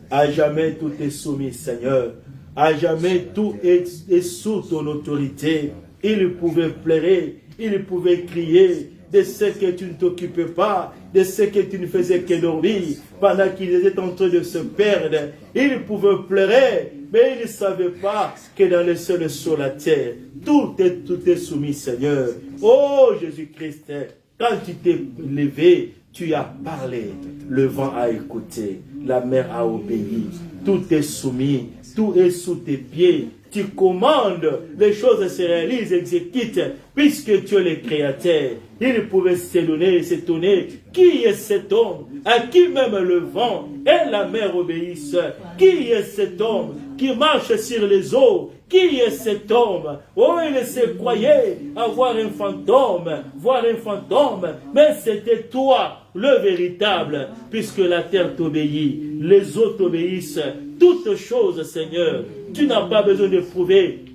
À jamais tout est soumis, Seigneur. À jamais tout est sous ton autorité. Il pouvait pleurer, il pouvait crier de ce que tu ne t'occupais pas, de ce que tu ne faisais que dormir, pendant qu'ils étaient en train de se perdre. Il pouvait pleurer, mais il ne savait pas que dans le ciel et sur la terre, tout est soumis, Seigneur. Oh Jésus-Christ, quand tu t'es levé, tu as parlé, le vent a écouté, la mer a obéi, tout est soumis, tout est sous tes pieds. Tu commandes, les choses se réalisent, exécutent, puisque tu es le Créateur. Il pouvait s'étonner, qui est cet homme, à qui même le vent et la mer obéissent? Qui est cet homme qui marche sur les eaux? Qui est cet homme? Oh, il se croyait avoir un fantôme, voir un fantôme, mais c'était toi, le véritable, puisque la terre t'obéit, les eaux t'obéissent, toutes choses, Seigneur. Tu n'as pas besoin de prouver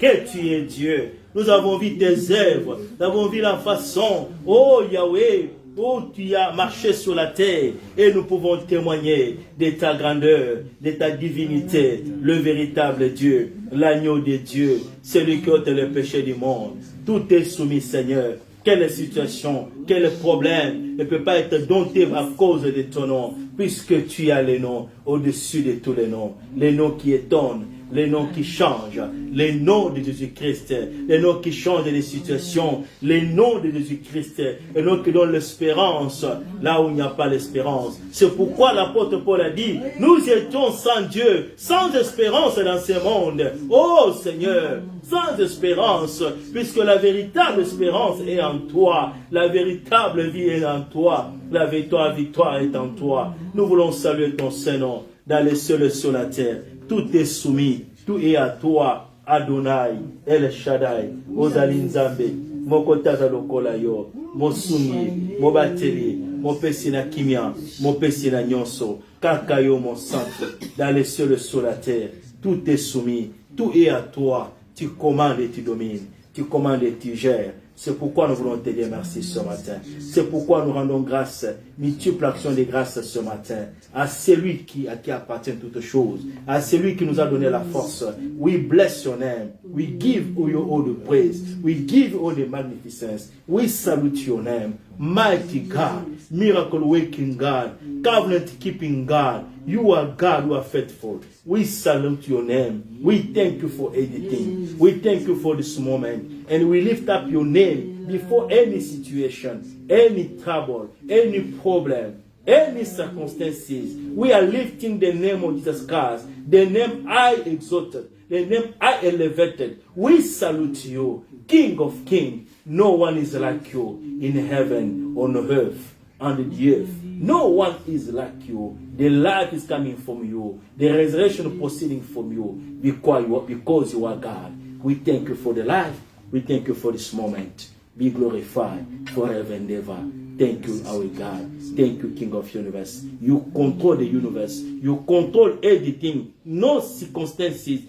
que tu es Dieu. Nous avons vu tes œuvres, nous avons vu la façon, oh Yahweh, où tu as marché sur la terre, et nous pouvons témoigner de ta grandeur, de ta divinité, le véritable Dieu, l'agneau de Dieu, celui qui ôte le péché du monde. Tout est soumis, Seigneur. Quelle situation, quel problème ne peut pas être dompté à cause de ton nom, puisque tu as les noms au-dessus de tous les noms qui étonnent, les noms qui changent, les noms de Jésus-Christ, les noms qui changent les situations, les noms de Jésus-Christ, les noms qui donnent l'espérance là où il n'y a pas l'espérance. C'est pourquoi l'apôtre Paul a dit, nous étions sans Dieu, sans espérance dans ce monde. Oh Seigneur, sans espérance, puisque la véritable espérance est en toi, la véritable vie est en toi, la victoire est en toi. Nous voulons saluer ton Saint-Nom dans les cieux sur la terre. Tout est soumis, tout est à toi, Adonai, El Shaddai, Ozali Nzambe, Mokotaza Lokola Yo, Mosungi, Mobateli, Mopesina Kimia, Mopesina Nyonso, Kakayo mon centre, dans les cieux sur la terre. Tout est soumis, tout est à toi. Tu commandes et tu domines, tu commandes et tu gères. C'est pourquoi nous voulons te dire merci ce matin. C'est pourquoi nous rendons grâce, multiple action de grâce ce matin, à celui à qui appartient toutes choses, à celui qui nous a donné la force. We bless your name. We give you all the praise. We give you all the magnificence. We salute your name. Mighty God, miracle waking God, covenant keeping God. You are God, you are faithful. We salute your name. We thank you for everything. We thank you for this moment. And we lift up your name before any situation, any trouble, any problem, any circumstances. We are lifting the name of Jesus Christ, the name I exalted, the name I elevated. We salute you, King of Kings. No one is like you in heaven, on earth, under the earth. No one is like you. The life is coming from you. The resurrection proceeding from you because you are God. We thank you for the life. We thank you for this moment. Be glorified forever and ever. Thank you, our God. Thank you, King of Universe. You control the universe. You control everything. No circumstances,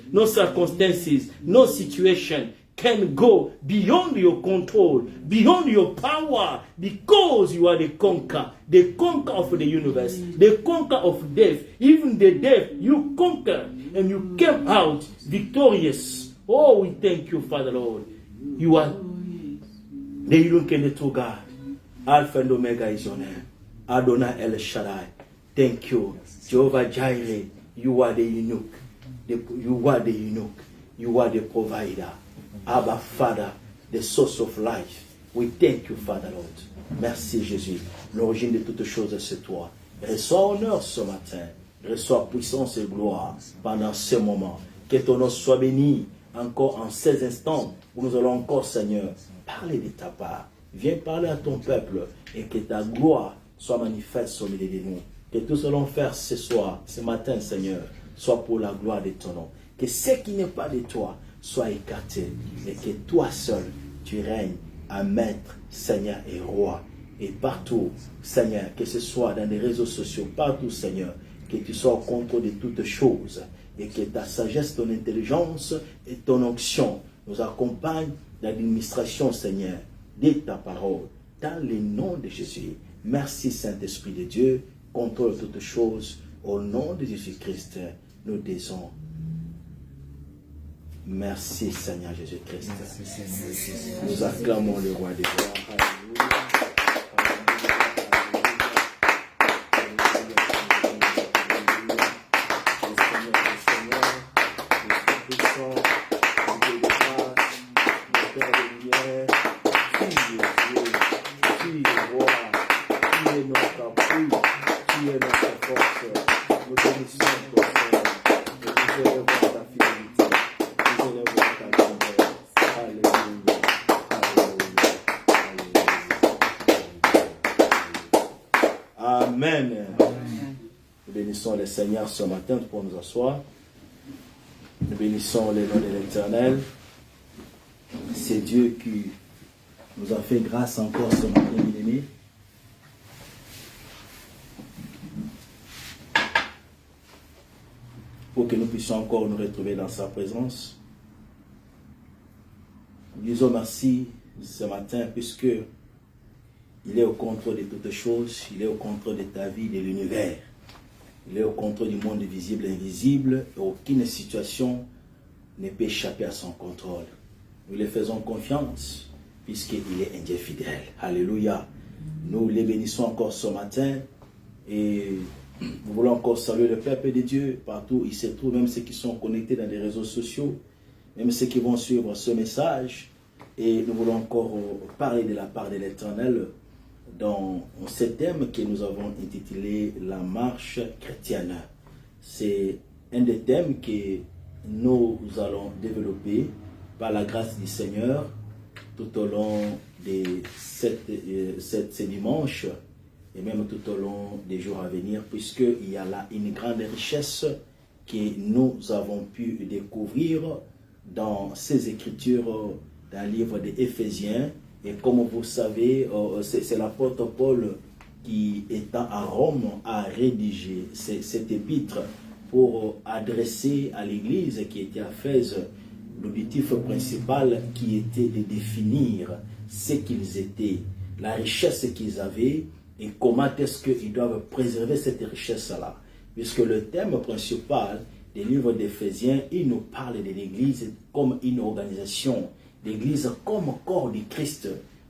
no situation can go beyond your control, beyond your power, because you are the conqueror of the universe, the conqueror of death. Even the death, you conquered and you came out victorious. Oh, we thank you, Father Lord. You are the unique and the true God. Alpha and Omega is your name. Adonai El Shaddai. Thank you. Jehovah Jireh, you are the unique. You are the unique. You are the provider. Abba, Father, the source of life. We thank you, Father Lord. Merci, Jésus. L'origine de toutes choses, c'est toi. Reçois honneur ce matin. Reçois puissance et gloire pendant ce moment. Que ton nom soit béni encore en ces instants où nous allons encore, Seigneur, parler de ta part. Viens parler à ton peuple et que ta gloire soit manifeste au milieu de nous. Que tout ce que nous allons faire ce soir, ce matin, Seigneur, soit pour la gloire de ton nom. Que ce qui n'est pas de toi soit écarté et que toi seul, tu règnes à maître, Seigneur et roi. Et partout, Seigneur, que ce soit dans les réseaux sociaux, partout, Seigneur, que tu sois au contrôle de toutes choses et que ta sagesse, ton intelligence et ton onction nous accompagnent dans l'administration, Seigneur, de ta parole, dans le nom de Jésus. Merci, Saint-Esprit de Dieu, contrôle toutes choses. Au nom de Jésus-Christ, nous disons merci, Seigneur Jésus-Christ. Nous acclamons le roi des rois. Alléluia. Amen. Nous bénissons le Seigneur ce matin pour nous asseoir. Nous bénissons le nom de l'Éternel. C'est Dieu qui nous a fait grâce encore ce matin, bien-aimés. Pour que nous puissions encore nous retrouver dans sa présence. Nous disons merci ce matin puisque il est au contrôle de toutes choses, il est au contrôle de ta vie, de l'univers. Il est au contrôle du monde visible et invisible, et aucune situation ne peut échapper à son contrôle. Nous lui faisons confiance, puisqu'il est un Dieu fidèle. Alléluia. Nous les bénissons encore ce matin, et Nous voulons encore saluer le peuple de Dieu partout où il se trouve, même ceux qui sont connectés dans les réseaux sociaux, même ceux qui vont suivre ce message. Et nous voulons encore parler de la part de l'Éternel dans ce thème que nous avons intitulé « La marche chrétienne ». C'est un des thèmes que nous allons développer par la grâce du Seigneur tout au long de ces dimanches et même tout au long des jours à venir, puisqu'il y a là une grande richesse que nous avons pu découvrir dans ces écritures, dans le livre des Éphésiens. Et comme vous savez, c'est l'apôtre Paul qui, étant à Rome, a rédigé cet épître pour adresser à l'église qui était à Éphèse l'objectif principal qui était de définir ce qu'ils étaient, la richesse qu'ils avaient et comment est-ce qu'ils doivent préserver cette richesse-là. Puisque le thème principal des livres d'Éphésiens, il nous parle de l'église comme une organisation, l'église comme corps du Christ,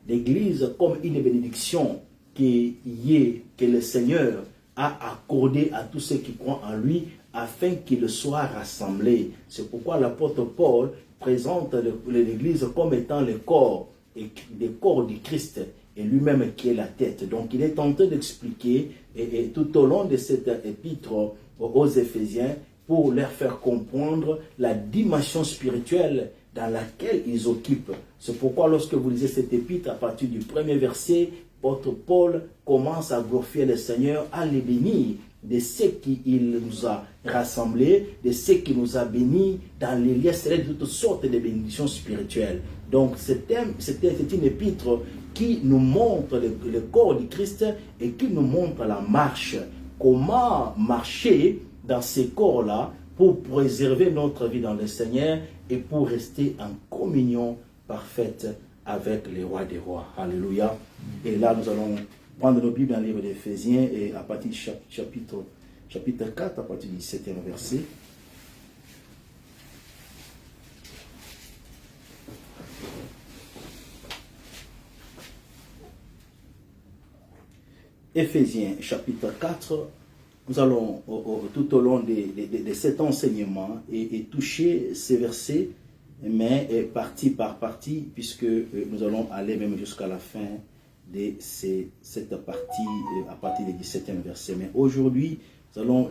l'église comme une bénédiction que le Seigneur a accordée à tous ceux qui croient en lui, afin qu'ils soient rassemblés. C'est pourquoi l'apôtre Paul présente l'Église comme étant le corps du Christ et lui-même qui est la tête. Donc il est tenté d'expliquer et tout au long de cet épître aux Éphésiens pour leur faire comprendre la dimension spirituelle dans laquelle ils occupent. C'est pourquoi lorsque vous lisez cet épître, à partir du premier verset, l'apôtre Paul commence à glorifier le Seigneur, à les bénir de ce qu'il nous a rassemblés, de ce qu'il nous a bénis dans les lieux célestes, de toutes sortes de bénédictions spirituelles. Donc c'est une épître qui nous montre le corps du Christ et qui nous montre la marche. Comment marcher dans ces corps-là pour préserver notre vie dans le Seigneur et pour rester en communion parfaite avec les rois des rois. Alléluia. Et là, nous allons prendre nos Bibles dans le livre d'Éphésiens et à partir du chapitre 4, à partir du 17e verset. Éphésiens chapitre 4, nous allons tout au long de cet enseignement et toucher ces versets, mais partie par partie, puisque nous allons aller même jusqu'à la fin de cette partie à partir du 17e verset. Mais aujourd'hui, nous allons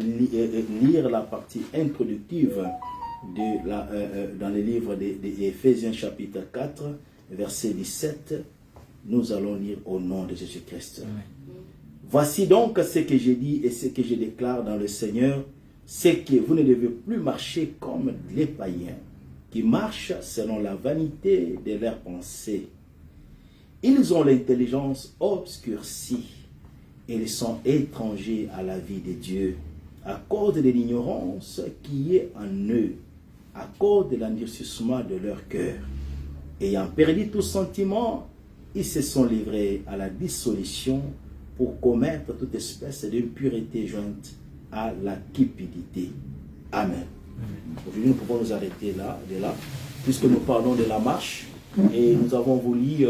lire la partie introductive dans le livre d'Éphésiens chapitre 4, verset 17. Nous allons lire au nom de Jésus-Christ. Voici donc ce que j'ai dit et ce que je déclare dans le Seigneur, c'est que vous ne devez plus marcher comme les païens, qui marchent selon la vanité de leurs pensées. Ils ont l'intelligence obscurcie et ils sont étrangers à la vie de Dieu, à cause de l'ignorance qui est en eux, à cause de l'endurcissement de leur cœur. Ayant perdu tout sentiment, ils se sont livrés à la dissolution pour commettre toute espèce d'impureté jointe à la cupidité. Amen. Aujourd'hui, nous pouvons nous arrêter là, puisque nous parlons de la marche, et nous avons voulu,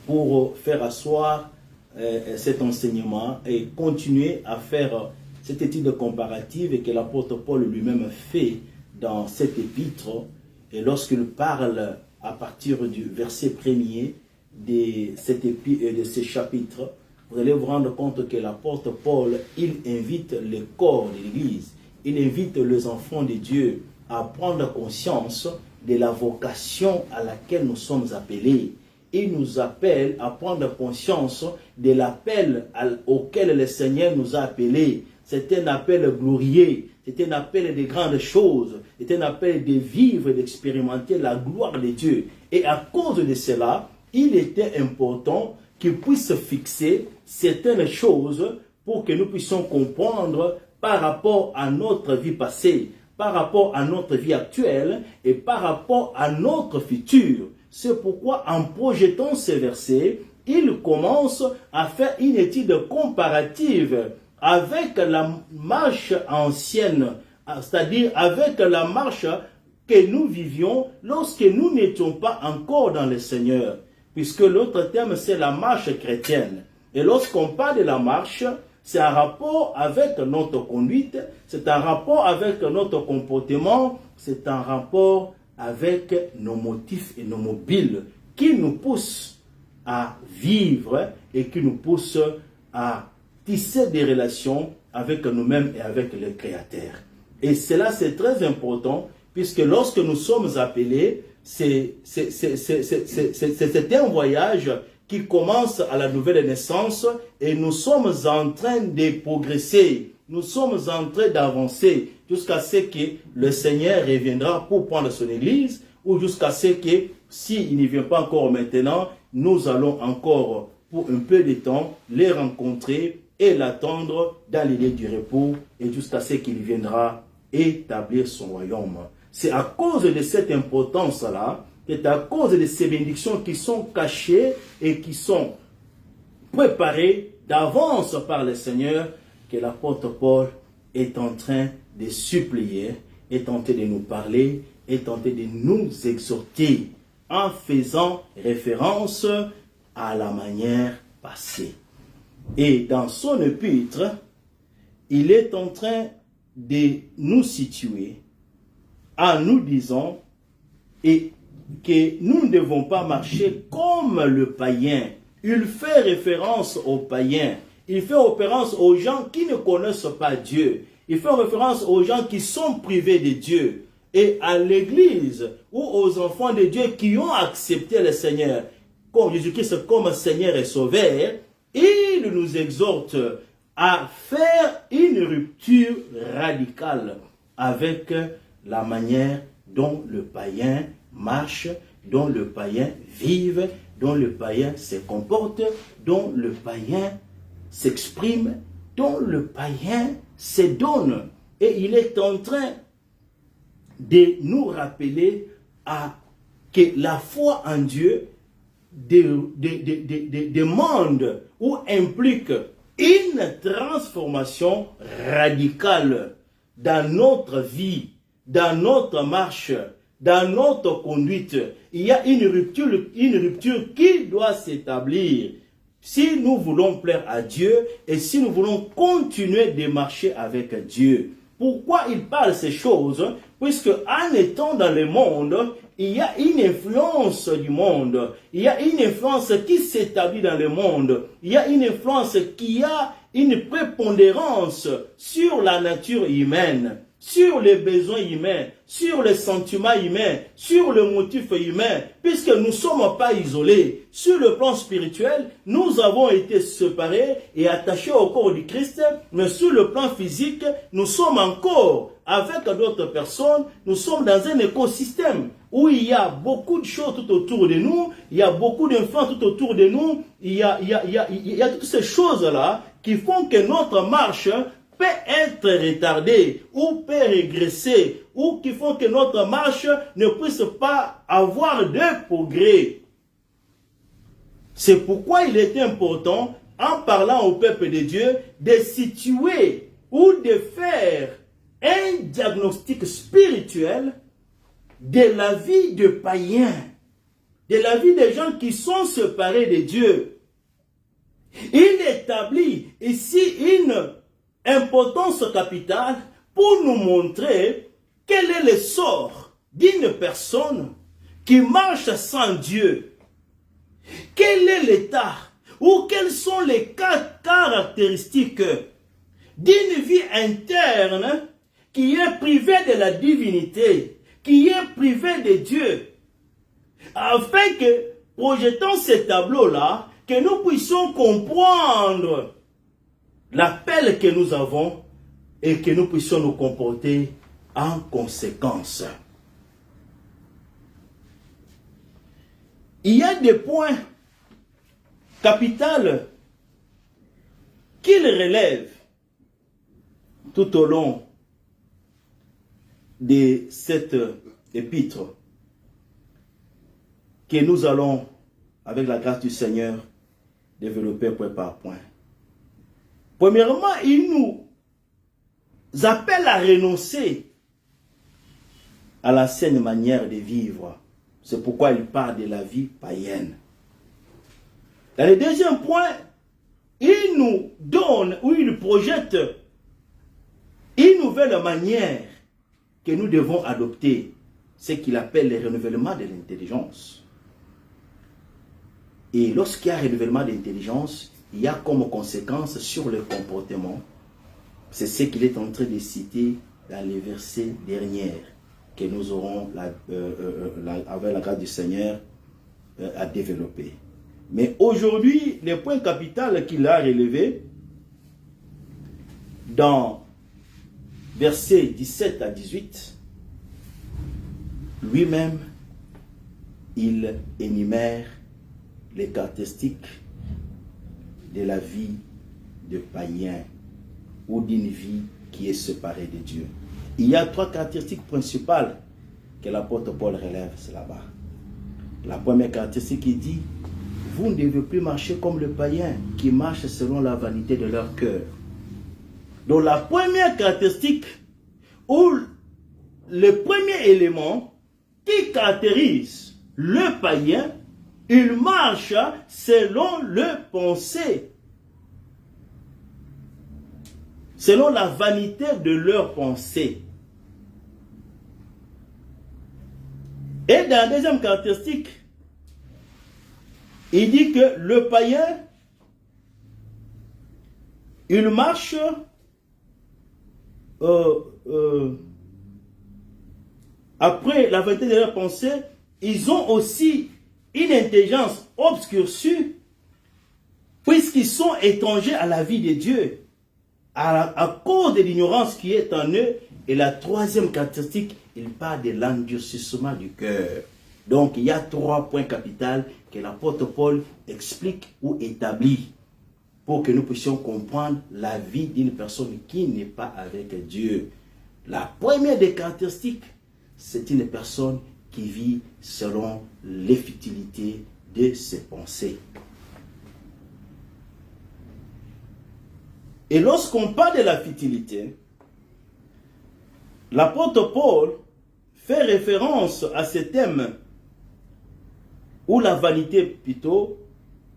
pour faire asseoir cet enseignement et continuer à faire cette étude comparative que l'apôtre Paul lui-même fait dans cet épître, et lorsqu'il parle à partir du verset 1er de ce chapitre, vous allez vous rendre compte que l'apôtre Paul, il invite le corps de l'Église, il invite les enfants de Dieu à prendre conscience de la vocation à laquelle nous sommes appelés. Il nous appelle à prendre conscience de l'appel auquel le Seigneur nous a appelés. C'est un appel glorieux, c'est un appel de grandes choses, c'est un appel de vivre et d'expérimenter la gloire de Dieu. Et à cause de cela, il était important qu'il puisse fixer certaines choses pour que nous puissions comprendre par rapport à notre vie passée, par rapport à notre vie actuelle et par rapport à notre futur. C'est pourquoi en projetant ces versets, il commence à faire une étude comparative avec la marche ancienne, c'est-à-dire avec la marche que nous vivions lorsque nous n'étions pas encore dans le Seigneur. Puisque l'autre thème, c'est la marche chrétienne. Et lorsqu'on parle de la marche, c'est un rapport avec notre conduite, c'est un rapport avec notre comportement, c'est un rapport avec nos motifs et nos mobiles qui nous poussent à vivre et qui nous poussent à tisser des relations avec nous-mêmes et avec le Créateur. Et cela, c'est très important, puisque lorsque nous sommes appelés, c'est un voyage qui commence à la nouvelle naissance et nous sommes en train de progresser, nous sommes en train d'avancer jusqu'à ce que le Seigneur reviendra pour prendre son église ou jusqu'à ce que, s'il n'y vient pas encore maintenant, nous allons encore pour un peu de temps les rencontrer et l'attendre dans les lieux du repos et jusqu'à ce qu'il viendra établir son royaume. C'est à cause de cette importance-là, c'est à cause de ces bénédictions qui sont cachées et qui sont préparées d'avance par le Seigneur que l'apôtre Paul est en train de supplier, est en train de nous parler, est en train de nous exhorter en faisant référence à la manière passée. Et dans son épître, il est en train de nous situer en nous disant et que nous ne devons pas marcher comme le païen. Il fait référence aux païens. Il fait référence aux gens qui ne connaissent pas Dieu. Il fait référence aux gens qui sont privés de Dieu. Et à l'église ou aux enfants de Dieu qui ont accepté le Seigneur comme Jésus-Christ comme Seigneur et Sauveur, il nous exhorte à faire une rupture radicale avec la manière dont le païen marche, dont le païen vive, dont le païen se comporte, dont le païen s'exprime, dont le païen se donne. Et il est en train de nous rappeler que la foi en Dieu demande ou implique une transformation radicale dans notre vie, dans notre marche, dans notre conduite. Il y a une rupture qui doit s'établir si nous voulons plaire à Dieu et si nous voulons continuer de marcher avec Dieu. Pourquoi il parle ces choses? Puisque en étant dans le monde, il y a une influence du monde. Il y a une influence qui s'établit dans le monde. Il y a une influence qui a une prépondérance sur la nature humaine, sur les besoins humains, sur les sentiments humains, sur le motif humain, puisque nous ne sommes pas isolés. Sur le plan spirituel, nous avons été séparés et attachés au corps du Christ, mais sur le plan physique, nous sommes encore avec d'autres personnes, nous sommes dans un écosystème où il y a beaucoup de choses tout autour de nous, il y a beaucoup d'influences tout autour de nous, il y a toutes ces choses-là qui font que notre marche peut être retardée ou peut régresser ou qui font que notre marche ne puisse pas avoir de progrès. C'est pourquoi il est important, en parlant au peuple de Dieu, de situer ou de faire un diagnostic spirituel de la vie de païens, de la vie des gens qui sont séparés de Dieu. Il établit ici une importance capitale pour nous montrer quel est le sort d'une personne qui marche sans Dieu. Quel est l'état ou quelles sont les caractéristiques d'une vie interne qui est privée de la divinité, qui est privée de Dieu, afin que, projetant ce tableau-là, que nous puissions comprendre l'appel que nous avons et que nous puissions nous comporter en conséquence. Il y a des points capitaux qu'il relève tout au long de cette épître que nous allons, avec la grâce du Seigneur, développer point par point. Premièrement, il nous appelle à renoncer à la saine manière de vivre. C'est pourquoi il parle de la vie païenne. Dans le deuxième point, il nous donne ou il projette une nouvelle manière que nous devons adopter, ce qu'il appelle le renouvellement de l'intelligence. Et lorsqu'il y a un renouvellement de l'intelligence, il y a comme conséquence sur le comportement. C'est ce qu'il est en train de citer dans les versets derniers que nous aurons, avec la grâce du Seigneur, à développer. Mais aujourd'hui, le point capital qu'il a relevé dans versets 17 à 18, lui-même, il énumère les caractéristiques de la vie de païen ou d'une vie qui est séparée de Dieu. Il y a 3 caractéristiques principales que l'apôtre Paul relève là-bas. La première caractéristique, il dit: vous ne devez plus marcher comme le païen qui marche selon la vanité de leur cœur. Donc la première caractéristique ou le premier élément qui caractérise le païen, il marche selon le pensée, selon la vanité de leur pensée. Et dans la deuxième caractéristique, il dit que le païen, il marche après la vanité de leur pensée. Ils ont aussi une intelligence obscurcie, puisqu'ils sont étrangers à la vie de Dieu, à cause de l'ignorance qui est en eux. Et la troisième caractéristique, il parle de l'endurcissement du cœur. Donc il y a 3 points capitaux que l'apôtre Paul explique ou établit pour que nous puissions comprendre la vie d'une personne qui n'est pas avec Dieu. La première des caractéristiques, c'est une personne qui vit selon les futilités de ses pensées. Et lorsqu'on parle de la futilité, l'apôtre Paul fait référence à ce thème, ou la vanité plutôt,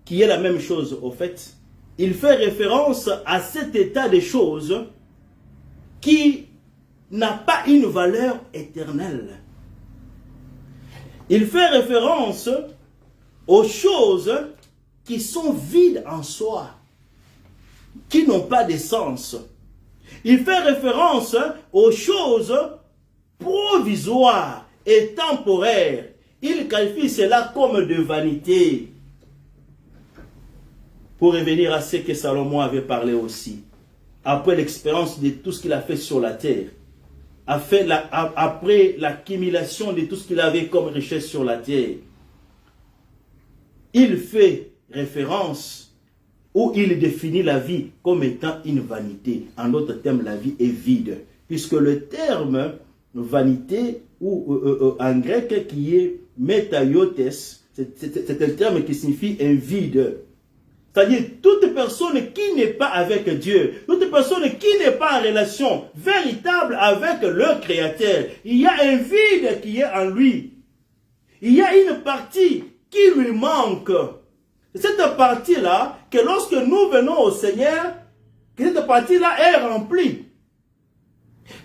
qui est la même chose au fait. Il fait référence à cet état de choses qui n'a pas une valeur éternelle. Il fait référence aux choses qui sont vides en soi, qui n'ont pas de sens. Il fait référence aux choses provisoires et temporaires. Il qualifie cela comme de vanité. Pour revenir à ce que Salomon avait parlé aussi, après l'expérience de tout ce qu'il a fait sur la terre, après l'accumulation de tout ce qu'il avait comme richesse sur la terre, il fait référence ou il définit la vie comme étant une vanité. En d'autres termes, la vie est vide, puisque le terme vanité, ou en grec qui est métaiotes, c'est un terme qui signifie un vide. C'est-à-dire toute personne qui n'est pas avec Dieu, toute personne qui n'est pas en relation véritable avec le Créateur, il y a un vide qui est en lui. Il y a une partie qui lui manque. C'est cette partie-là que lorsque nous venons au Seigneur, que cette partie-là est remplie.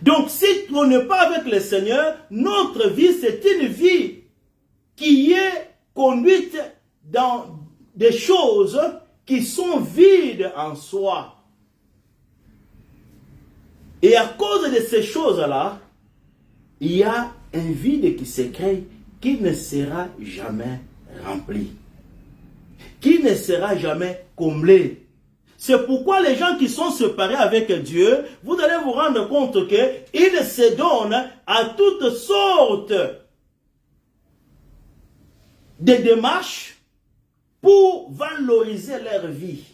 Donc si on n'est pas avec le Seigneur, notre vie c'est une vie qui est conduite dans des choses qui sont vides en soi. Et à cause de ces choses-là, il y a un vide qui se crée qui ne sera jamais rempli, qui ne sera jamais comblé. C'est pourquoi les gens qui sont séparés avec Dieu, vous allez vous rendre compte qu'ils se donnent à toutes sortes de démarches pour valoriser leur vie,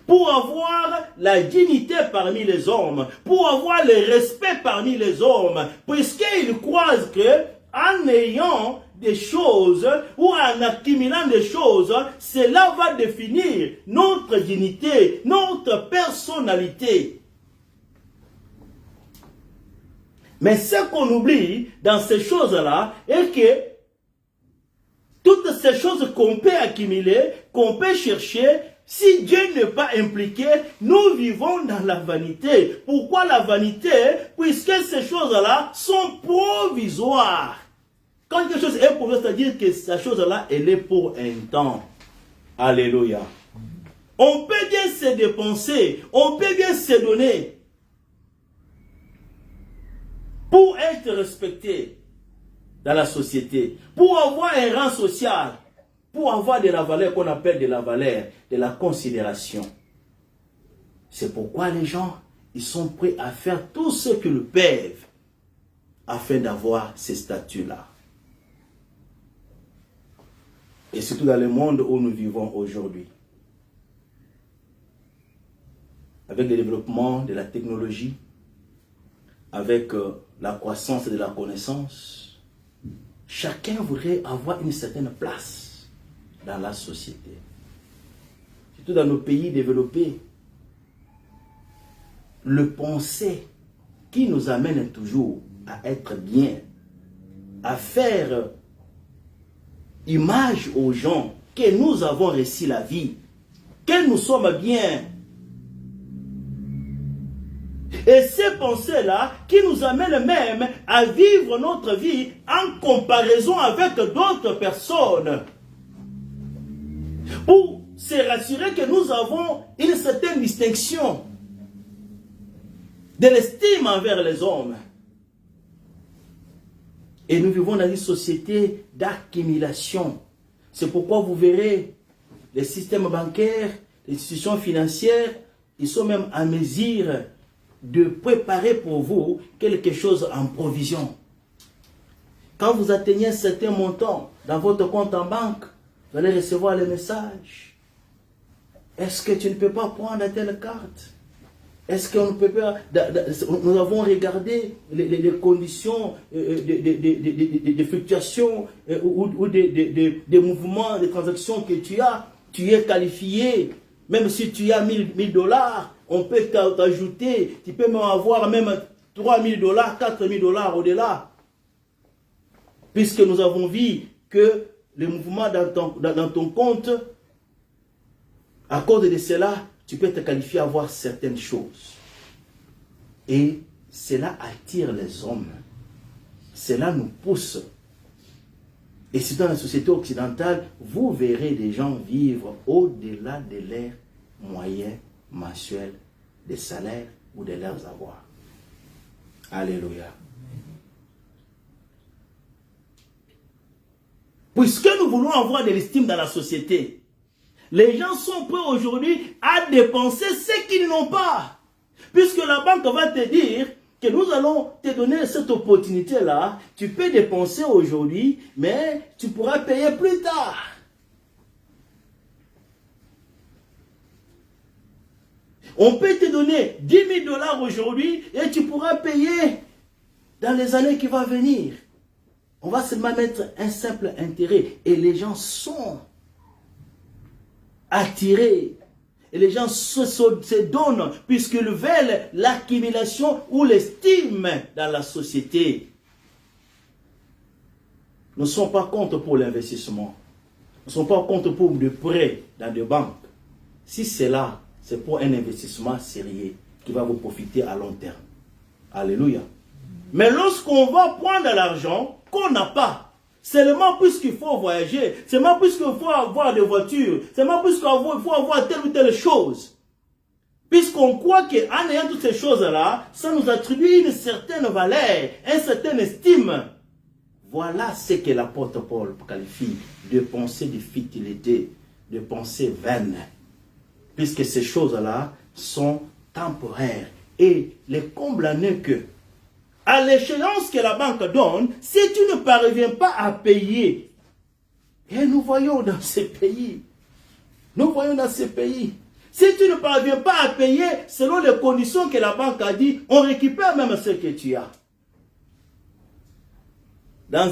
pour avoir la dignité parmi les hommes, pour avoir le respect parmi les hommes, puisqu'ils croient que en ayant des choses ou en accumulant des choses, cela va définir notre dignité, notre personnalité. Mais ce qu'on oublie dans ces choses-là est que toutes ces choses qu'on peut accumuler, qu'on peut chercher, si Dieu n'est pas impliqué, nous vivons dans la vanité. Pourquoi la vanité? Puisque ces choses-là sont provisoires. Quand quelque chose est provisoire, c'est-à-dire que cette chose-là, elle est pour un temps. Alléluia. On peut bien se dépenser, on peut bien se donner pour être respecté dans la société, pour avoir un rang social, pour avoir de la valeur qu'on appelle de la valeur, de la considération. C'est pourquoi les gens, ils sont prêts à faire tout ce qu'ils peuvent afin d'avoir ces statuts-là. Et surtout dans le monde où nous vivons aujourd'hui. Avec le développement de la technologie, avec la croissance de la connaissance, chacun voudrait avoir une certaine place dans la société. Surtout dans nos pays développés, le pensée qui nous amène toujours à être bien, à faire image aux gens que nous avons réussi la vie, que nous sommes bien. Et ces pensées-là qui nous amènent même à vivre notre vie en comparaison avec d'autres personnes. Pour se rassurer que nous avons une certaine distinction de l'estime envers les hommes. Et nous vivons dans une société d'accumulation. C'est pourquoi vous verrez les systèmes bancaires, les institutions financières, ils sont même à mesure de préparer pour vous quelque chose en provision. Quand vous atteignez un certain montant dans votre compte en banque, vous allez recevoir le message. Est-ce que tu ne peux pas prendre telle carte? Est-ce qu'on ne peut pas... Nous avons regardé les conditions de fluctuations ou des mouvements, des transactions que tu as. Tu es qualifié. Même si tu as 1000 $, on peut t'ajouter. Tu peux même avoir même 3000 $, 4000 $ au-delà. Puisque nous avons vu que le mouvement dans ton compte, à cause de cela, tu peux te qualifier à avoir certaines choses. Et cela attire les hommes. Cela nous pousse. Et si dans la société occidentale, vous verrez des gens vivre au-delà de leurs moyens mensuels, des salaires ou de leurs avoirs. Alléluia. Puisque nous voulons avoir de l'estime dans la société, les gens sont prêts aujourd'hui à dépenser ce qu'ils n'ont pas. Puisque la banque va te dire que nous allons te donner cette opportunité-là, tu peux dépenser aujourd'hui, mais tu pourras payer plus tard. On peut te donner 10 000 $ aujourd'hui et tu pourras payer dans les années qui vont venir. On va seulement mettre un simple intérêt et les gens sont attirés. Et les gens se donnent puisqu'ils veulent l'accumulation ou l'estime dans la société. Nous ne sommes pas contre pour l'investissement. Nous ne sommes pas contre pour des prêts dans des banques. Si c'est là, c'est pour un investissement sérieux qui va vous profiter à long terme. Alléluia. Mais lorsqu'on va prendre l'argent qu'on n'a pas, seulement puisqu'il faut voyager, seulement puisqu'il faut avoir des voitures, seulement puisqu'il faut avoir telle ou telle chose. Puisqu'on croit qu'en ayant toutes ces choses-là, ça nous attribue une certaine valeur, une certaine estime. Voilà ce que l'apôtre Paul qualifie de pensée de futilité, de pensée vaine. Puisque ces choses-là sont temporaires. Et le comble en est que, à l'échéance que la banque donne, si tu ne parviens pas à payer, et nous voyons dans ces pays, si tu ne parviens pas à payer selon les conditions que la banque a dit, on récupère même ce que tu as. Dans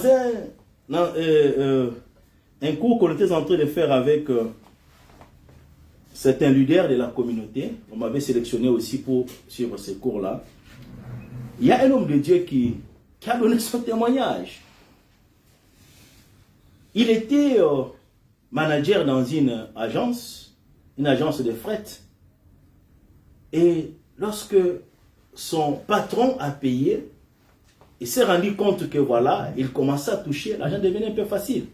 un cours qu'on était en train de faire avec certains leaders de la communauté, on m'avait sélectionné aussi pour suivre ce cours-là. Il y a un homme de Dieu qui a donné son témoignage. Il était manager dans une agence une agence de fret. Et lorsque son patron a payé, il s'est rendu compte que voilà, il commençait à toucher, l'argent devenait un peu facile.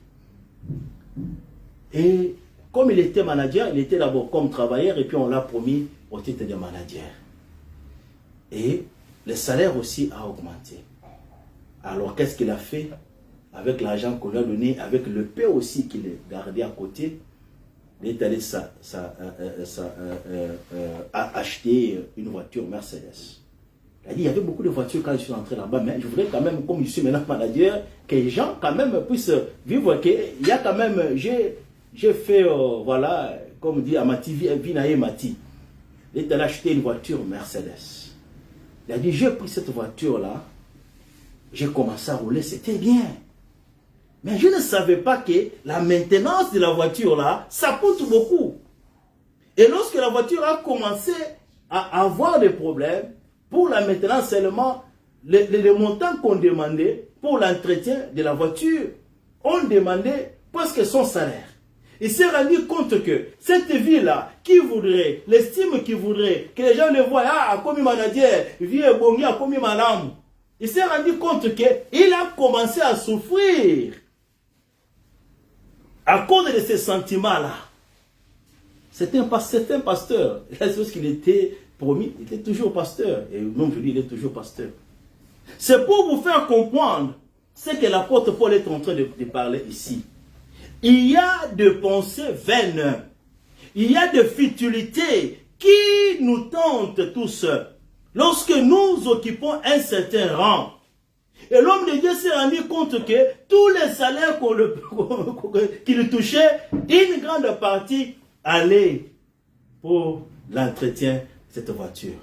Et comme il était manager, il était d'abord comme travailleur et puis on l'a promis au titre de manager. Et le salaire aussi a augmenté. Alors qu'est-ce qu'il a fait avec l'argent qu'on lui a donné, avec le paix aussi qu'il a gardé à côté? Il est allé acheter une voiture Mercedes. Il y avait beaucoup de voitures quand je suis entré là-bas, mais je voudrais quand même, comme je suis maintenant manager, que les gens quand même puissent vivre. Il y a quand même, j'ai fait, voilà, comme dit Amati, Vinaye Mati. Il est allé acheter une voiture Mercedes. Il a dit, j'ai pris cette voiture-là, j'ai commencé à rouler, c'était bien. Mais je ne savais pas que la maintenance de la voiture-là, ça coûte beaucoup. Et lorsque la voiture a commencé à avoir des problèmes, pour la maintenance seulement, les montants qu'on demandait pour l'entretien de la voiture, on demandait presque son salaire. Il s'est rendu compte que cette vie-là, qui voudrait, l'estime qui voudrait, que les gens le voient, ah, comme manager, vieux bongia, comme madame. Il s'est rendu compte qu'il a commencé à souffrir à cause de ces sentiments-là. C'est un pasteur. La chose qu'il était promis, il était toujours pasteur. Et non, je dis, il est toujours pasteur. C'est pour vous faire comprendre ce que l'apôtre Paul est en train de parler ici. Il y a des pensées vaines. Il y a des futilités qui nous tentent tous. Lorsque nous occupons un certain rang, et l'homme de Dieu s'est rendu compte que tous les salaires qu'il touchait, une grande partie allait pour l'entretien de cette voiture.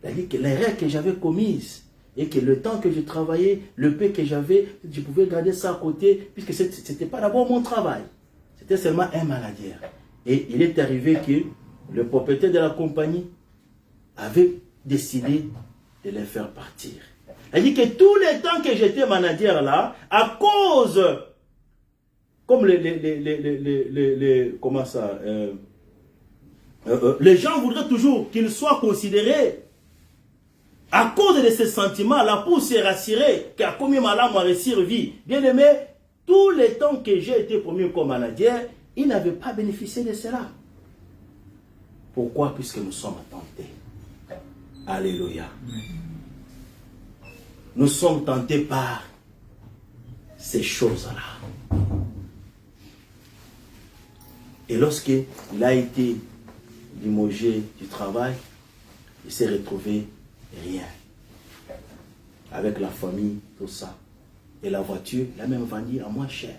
C'est-à-dire que l'erreur que j'avais commise, et que le temps que je travaillais, le paix que j'avais, je pouvais garder ça à côté, puisque ce n'était pas d'abord mon travail. C'était seulement un manager. Et il est arrivé que le propriétaire de la compagnie avait décidé de les faire partir. C'est-à-dire que tous les temps que j'étais manager là, à cause, comme comment ça, les gens voudraient toujours qu'ils soient considérés. À cause de ces sentiments-là, pour se rassurer qu'à combien malade m'a servi. Bien aimé, tous les temps que j'ai été promu comme manager, ils n'avaient pas bénéficié de cela. Pourquoi? Puisque nous sommes tentés. Alléluia. Nous sommes tentés par ces choses-là. Et lorsqu'il a été limogé du travail, il s'est retrouvé rien. Avec la famille, tout ça. Et la voiture, il a même vendu à moins cher.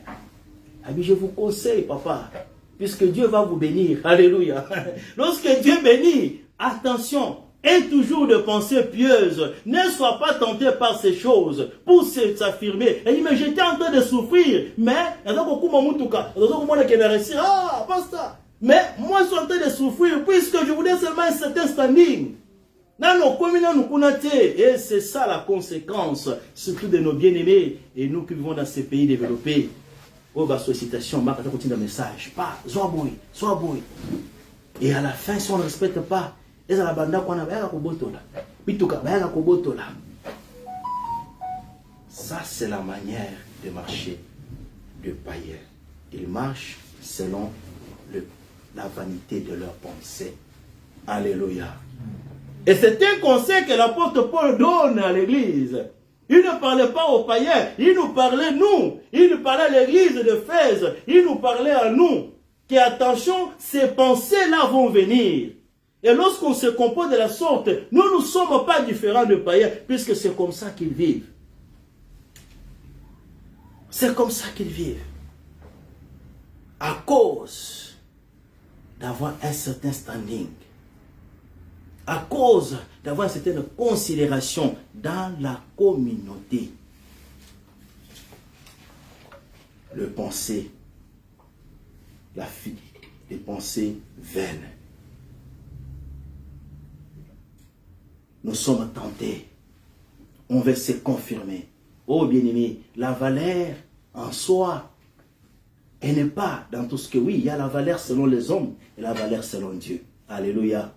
Ah bien, je vous conseille, papa, puisque Dieu va vous bénir. Alléluia. Lorsque Dieu bénit, attention, aie toujours de pensées pieuses. Ne sois pas tenté par ces choses pour s'affirmer. Et dit, mais j'étais en train de souffrir. Mais, mais moi, je suis en train de souffrir puisque je voulais seulement un certain standing. Et c'est ça la conséquence, surtout de nos bien-aimés et nous qui vivons dans ces pays développés. Oh, bah, sollicitation, ma continue le message. Pas, sois boy. Et à la fin, si on ne respecte pas, ça, c'est la manière de marcher de païens. Ils marchent selon la vanité de leurs pensées. Alléluia. Et c'est un conseil que l'apôtre Paul donne à l'église. Il ne parlait pas aux païens, il nous parlait nous. Il nous parlait à l'église d'Éphèse, il nous parlait à nous. Que attention, ces pensées-là vont venir. Et lorsqu'on se comporte de la sorte, nous ne sommes pas différents de païens, puisque c'est comme ça qu'ils vivent. C'est comme ça qu'ils vivent. À cause d'avoir un certain standing. À cause d'avoir une certaine considération dans la communauté. Le pensée, les pensées vaines. Nous sommes tentés. On veut se confirmer. Oh bien-aimé, la valeur en soi Et n'est pas dans tout ce que, oui, il y a la valeur selon les hommes et la valeur selon Dieu. Alléluia.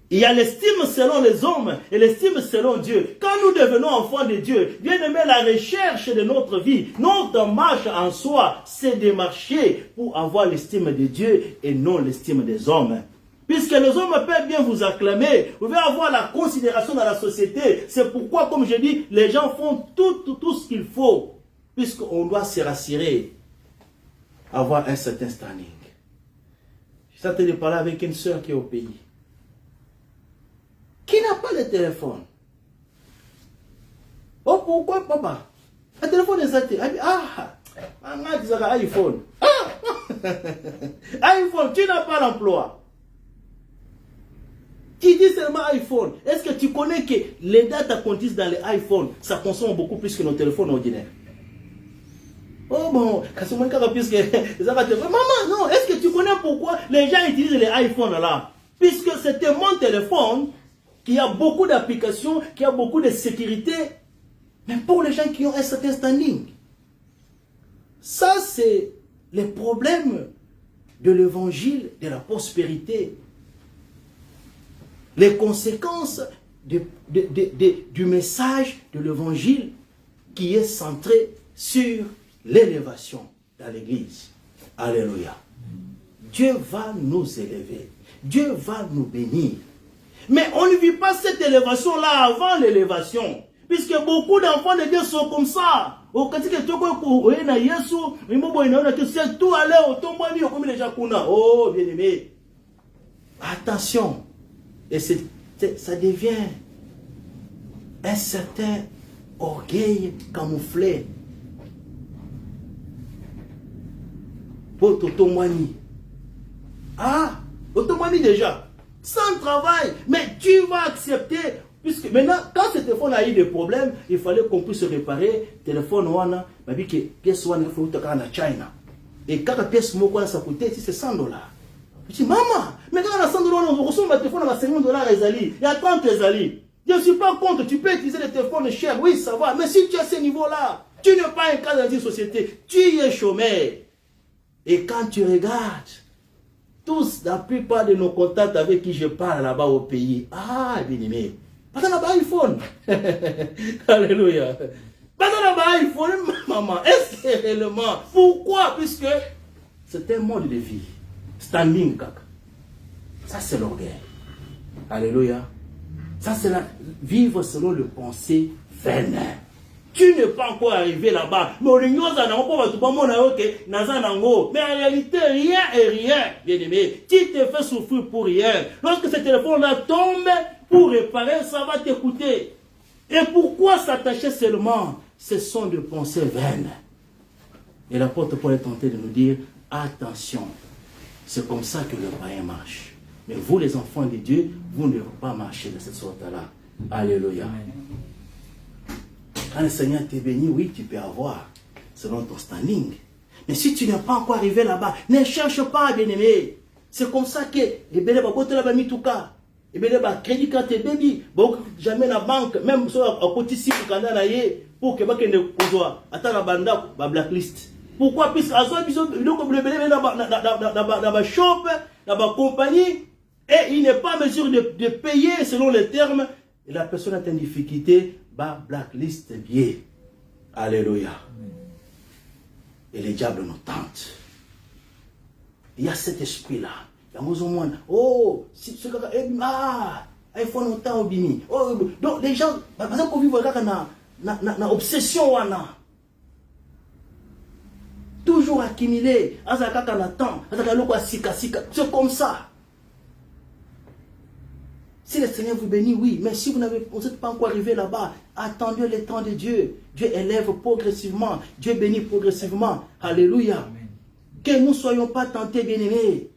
Il y a l'estime selon les hommes et l'estime selon Dieu. Quand nous devenons enfants de Dieu, bien aimé, la recherche de notre vie, notre marche en soi, c'est de marcher pour avoir l'estime de Dieu et non l'estime des hommes. Puisque les hommes peuvent bien vous acclamer, vous pouvez avoir la considération dans la société. C'est pourquoi, comme je dis, les gens font tout ce qu'il faut. Puisqu'on doit se rassurer, avoir un certain standing. Je suis en train de parler avec une soeur qui est au pays, qui n'a pas de téléphone. Oh, pourquoi, papa? Un téléphone est acheté. iPhone. iPhone, tu n'as pas l'emploi. Tu dis seulement iPhone. Est-ce que tu connais que les data qu'on utilise dans les iPhones, ça consomme beaucoup plus que nos téléphones ordinaires? Oh bon, maman, non, est-ce que tu connais pourquoi les gens utilisent les iPhones là? Puisque c'était mon téléphone qui a beaucoup d'applications, qui a beaucoup de sécurité, mais pour les gens qui ont un certain standing. Ça, c'est le problème de l'évangile, de la prospérité. Les conséquences du message de l'évangile qui est centré sur l'élévation dans l'église. Alléluia. Dieu va nous élever. Dieu va nous bénir. Mais on ne vit pas cette élévation-là avant l'élévation. Puisque beaucoup d'enfants de Dieu sont comme ça. Oh, bien aimé. Attention. Et ça devient un certain orgueil camouflé. Pour t'automani. Ah, automani déjà. Sans travail. Mais tu vas accepter. Puisque maintenant, quand ce téléphone a eu des problèmes, il fallait qu'on puisse réparer. Téléphone, wana, ma vie que pièce wana, il faut que en China. Et quand la pièce moko ça coûtait, c'est $100. Je dis, maman, mais quand on a $100, on reçoit ma téléphone à $50 Ezali. Il y a 30 Ezali. Je ne suis pas contre, tu peux utiliser les téléphones chers, oui, ça va. Mais si tu as ce niveau-là, tu n'es pas un cas dans une société, tu es chômeur. Et quand tu regardes, tous, la plupart de nos contacts avec qui je parle là-bas au pays, ah, bien aimé, pas dans l'iPhone. Alléluia. Pas dans l'iPhone, maman, est-ce que réellement? Pourquoi? Puisque c'est un mode de vie. Standing, kaka. Ça, c'est l'orgueil. Alléluia. Ça, c'est la vivre selon le pensée vaine. Tu n'es pas encore arrivé là-bas. Mais en réalité, rien et rien, bien aimé. Tu te fais souffrir pour rien. Lorsque ce téléphone-là tombe, pour réparer, ça va t'écouter. Et pourquoi s'attacher seulement? Ce sont des pensées vaines. Et l'apôtre Paul est tenté de nous dire, attention. C'est comme ça que le païen marche. Mais vous, les enfants de Dieu, vous ne devez pas marcher de cette sorte-là. Alléluia. Quand le Seigneur t'est béni, oui, tu peux avoir, selon ton standing. Mais si tu n'es pas encore arrivé là-bas, ne cherche pas, bien-aimé. C'est comme ça que, crédit carte baby, jamais la banque, même sur la côté ici, pour que tu attends la banda, la blacklist. Pourquoi? Puisque à soi, ils ont dans la shop, dans la compagnie, et il n'est pas en mesure de payer selon les termes, et la personne est en difficulté, blacklist bien. Alléluia. Et les diables nous tentent. Il y a cet esprit-là. Oh, iPhone autant au bini. Donc les gens, par exemple, vivent na obsession wana. Toujours accumulé. C'est comme ça. Si le Seigneur vous bénit, oui. Mais si vous n'êtes pas encore arrivé là-bas, attendez le temps de Dieu. Dieu élève progressivement. Dieu bénit progressivement. Alléluia. Amen. Que nous ne soyons pas tentés, bien-aimés.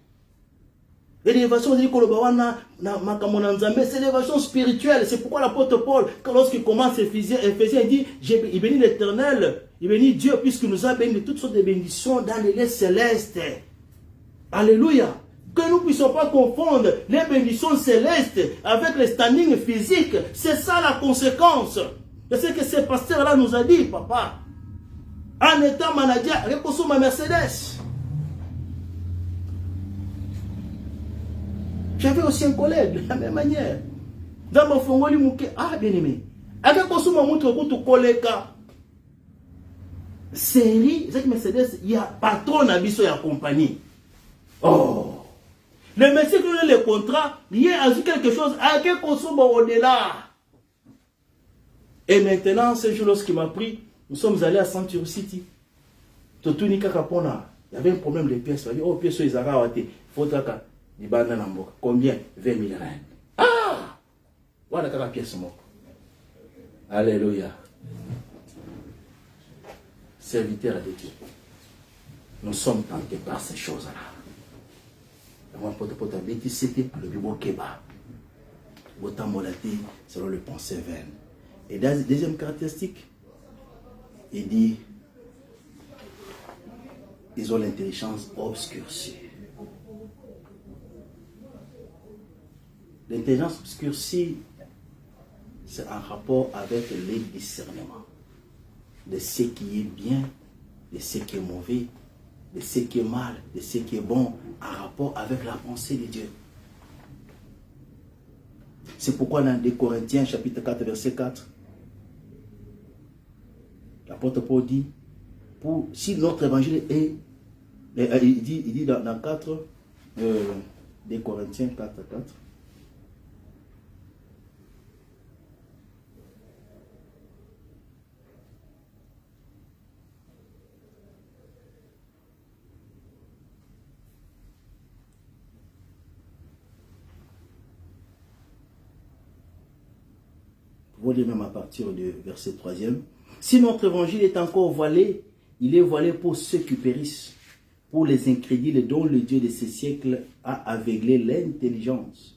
L'élévation, c'est l'élévation spirituelle. C'est pourquoi l'apôtre Paul, lorsqu'il commence Éphésiens, il dit, il bénit l'Éternel, il bénit Dieu, puisqu'il nous a béni de toutes sortes de bénédictions dans les lieux célestes. Alléluia. Que nous ne puissions pas confondre les bénédictions célestes avec les standings physiques. C'est ça la conséquence. C'est ce que ce pasteur-là nous a dit, papa. En étant manager, il consomme ma Mercedes. J'avais aussi un collègue de la même manière. Dans mon fongoli mouké, ah bien aimé. Avec consomme mon montre pour tout collègue. Série, cette Mercedes, il y a patron à biso et à compagnie. Oh. Le monsieur qui a le contrat, il a ajouté quelque chose à quel consomme au-delà. Et maintenant, ce jour, lorsqu'il m'a pris, nous sommes allés à Century City. Il y avait un problème de pièces. Il dit, oh, pièces, ils ont raté. Il faut que tu combien? 20 000 rand. Ah! Voilà la pièce. Alléluia. Serviteur de Dieu. Nous sommes tentés par ces choses-là. C'était le bibo keba. Autant molati selon le pensée vaine. Et dans la deuxième caractéristique, il dit ils ont l'intelligence obscurcie. L'intelligence obscurcie, c'est un rapport avec les discernements de ce qui est bien, de ce qui est mauvais, de ce qui est mal, de ce qui est bon, en rapport avec la pensée de Dieu. C'est pourquoi dans 2 Corinthiens chapitre 4 verset 4, l'apôtre Paul dit, si notre évangile est, il dit dans 4, 2 Corinthiens 4. Vous voyez même à partir du verset 3e. Si notre évangile est encore voilé, il est voilé pour ceux qui périssent, pour les incrédules dont le Dieu de ces siècles a aveuglé l'intelligence,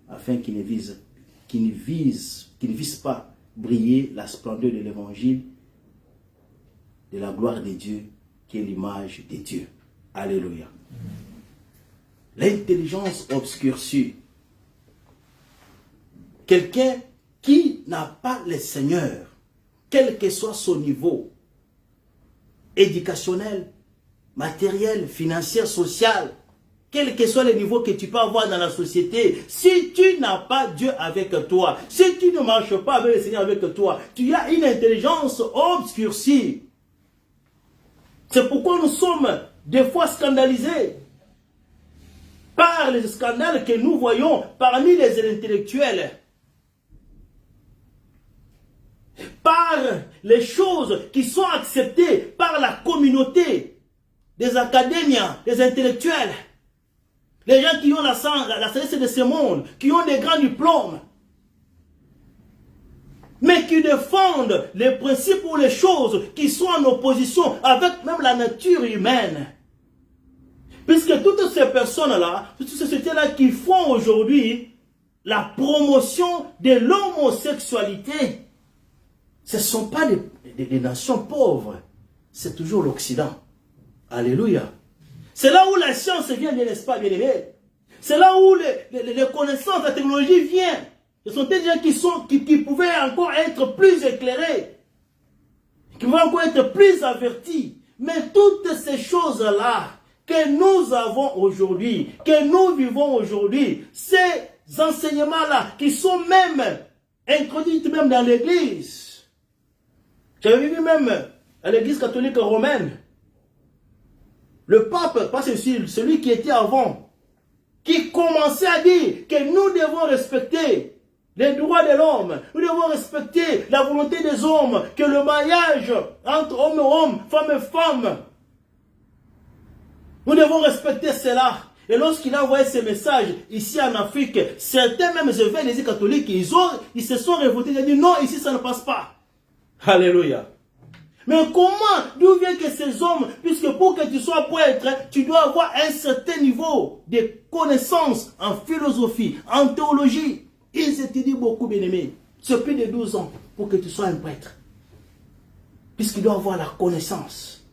afin qu'ils ne visent pas briller la splendeur de l'évangile, de la gloire de Dieu, qui est l'image de Dieu. Alléluia. L'intelligence obscurcie. Quelqu'un qui n'a pas le Seigneur, quel que soit son niveau, éducationnel, matériel, financier, social, quel que soit le niveau que tu peux avoir dans la société, si tu n'as pas Dieu avec toi, si tu ne marches pas avec le Seigneur avec toi, tu as une intelligence obscurcie. C'est pourquoi nous sommes des fois scandalisés par les scandales que nous voyons parmi les intellectuels, par les choses qui sont acceptées par la communauté des académiens, des intellectuels, les gens qui ont la sagesse de ce monde, qui ont des grands diplômes, mais qui défendent les principes ou les choses qui sont en opposition avec même la nature humaine. Puisque toutes ces personnes-là, toutes ces sociétés-là qui font aujourd'hui la promotion de l'homosexualité, ce ne sont pas des nations pauvres, c'est toujours l'Occident. Alléluia. C'est là où la science vient, n'est-ce pas, bien aimé? C'est là où les connaissances, la technologie vient. Ce sont des gens qui pouvaient encore être plus éclairés, qui pouvaient encore être plus avertis. Mais toutes ces choses-là que nous avons aujourd'hui, que nous vivons aujourd'hui, ces enseignements-là qui sont même introduits même dans l'Église. J'avais vu même à l'Église catholique romaine, le pape, pas celui qui était avant, qui commençait à dire que nous devons respecter les droits de l'homme, nous devons respecter la volonté des hommes, que le mariage entre homme et homme, femme et femme, nous devons respecter cela. Et lorsqu'il a envoyé ces messages ici en Afrique, certains même évêques des catholiques, ils se sont révoltés, ils ont dit non, ici ça ne passe pas. Alléluia. Mais comment, d'où vient que ces hommes, puisque pour que tu sois prêtre, tu dois avoir un certain niveau de connaissances en philosophie, en théologie. Ils étudient beaucoup, bien aimés. C'est plus de 12 ans pour que tu sois un prêtre. Puisqu'il doit avoir la connaissance.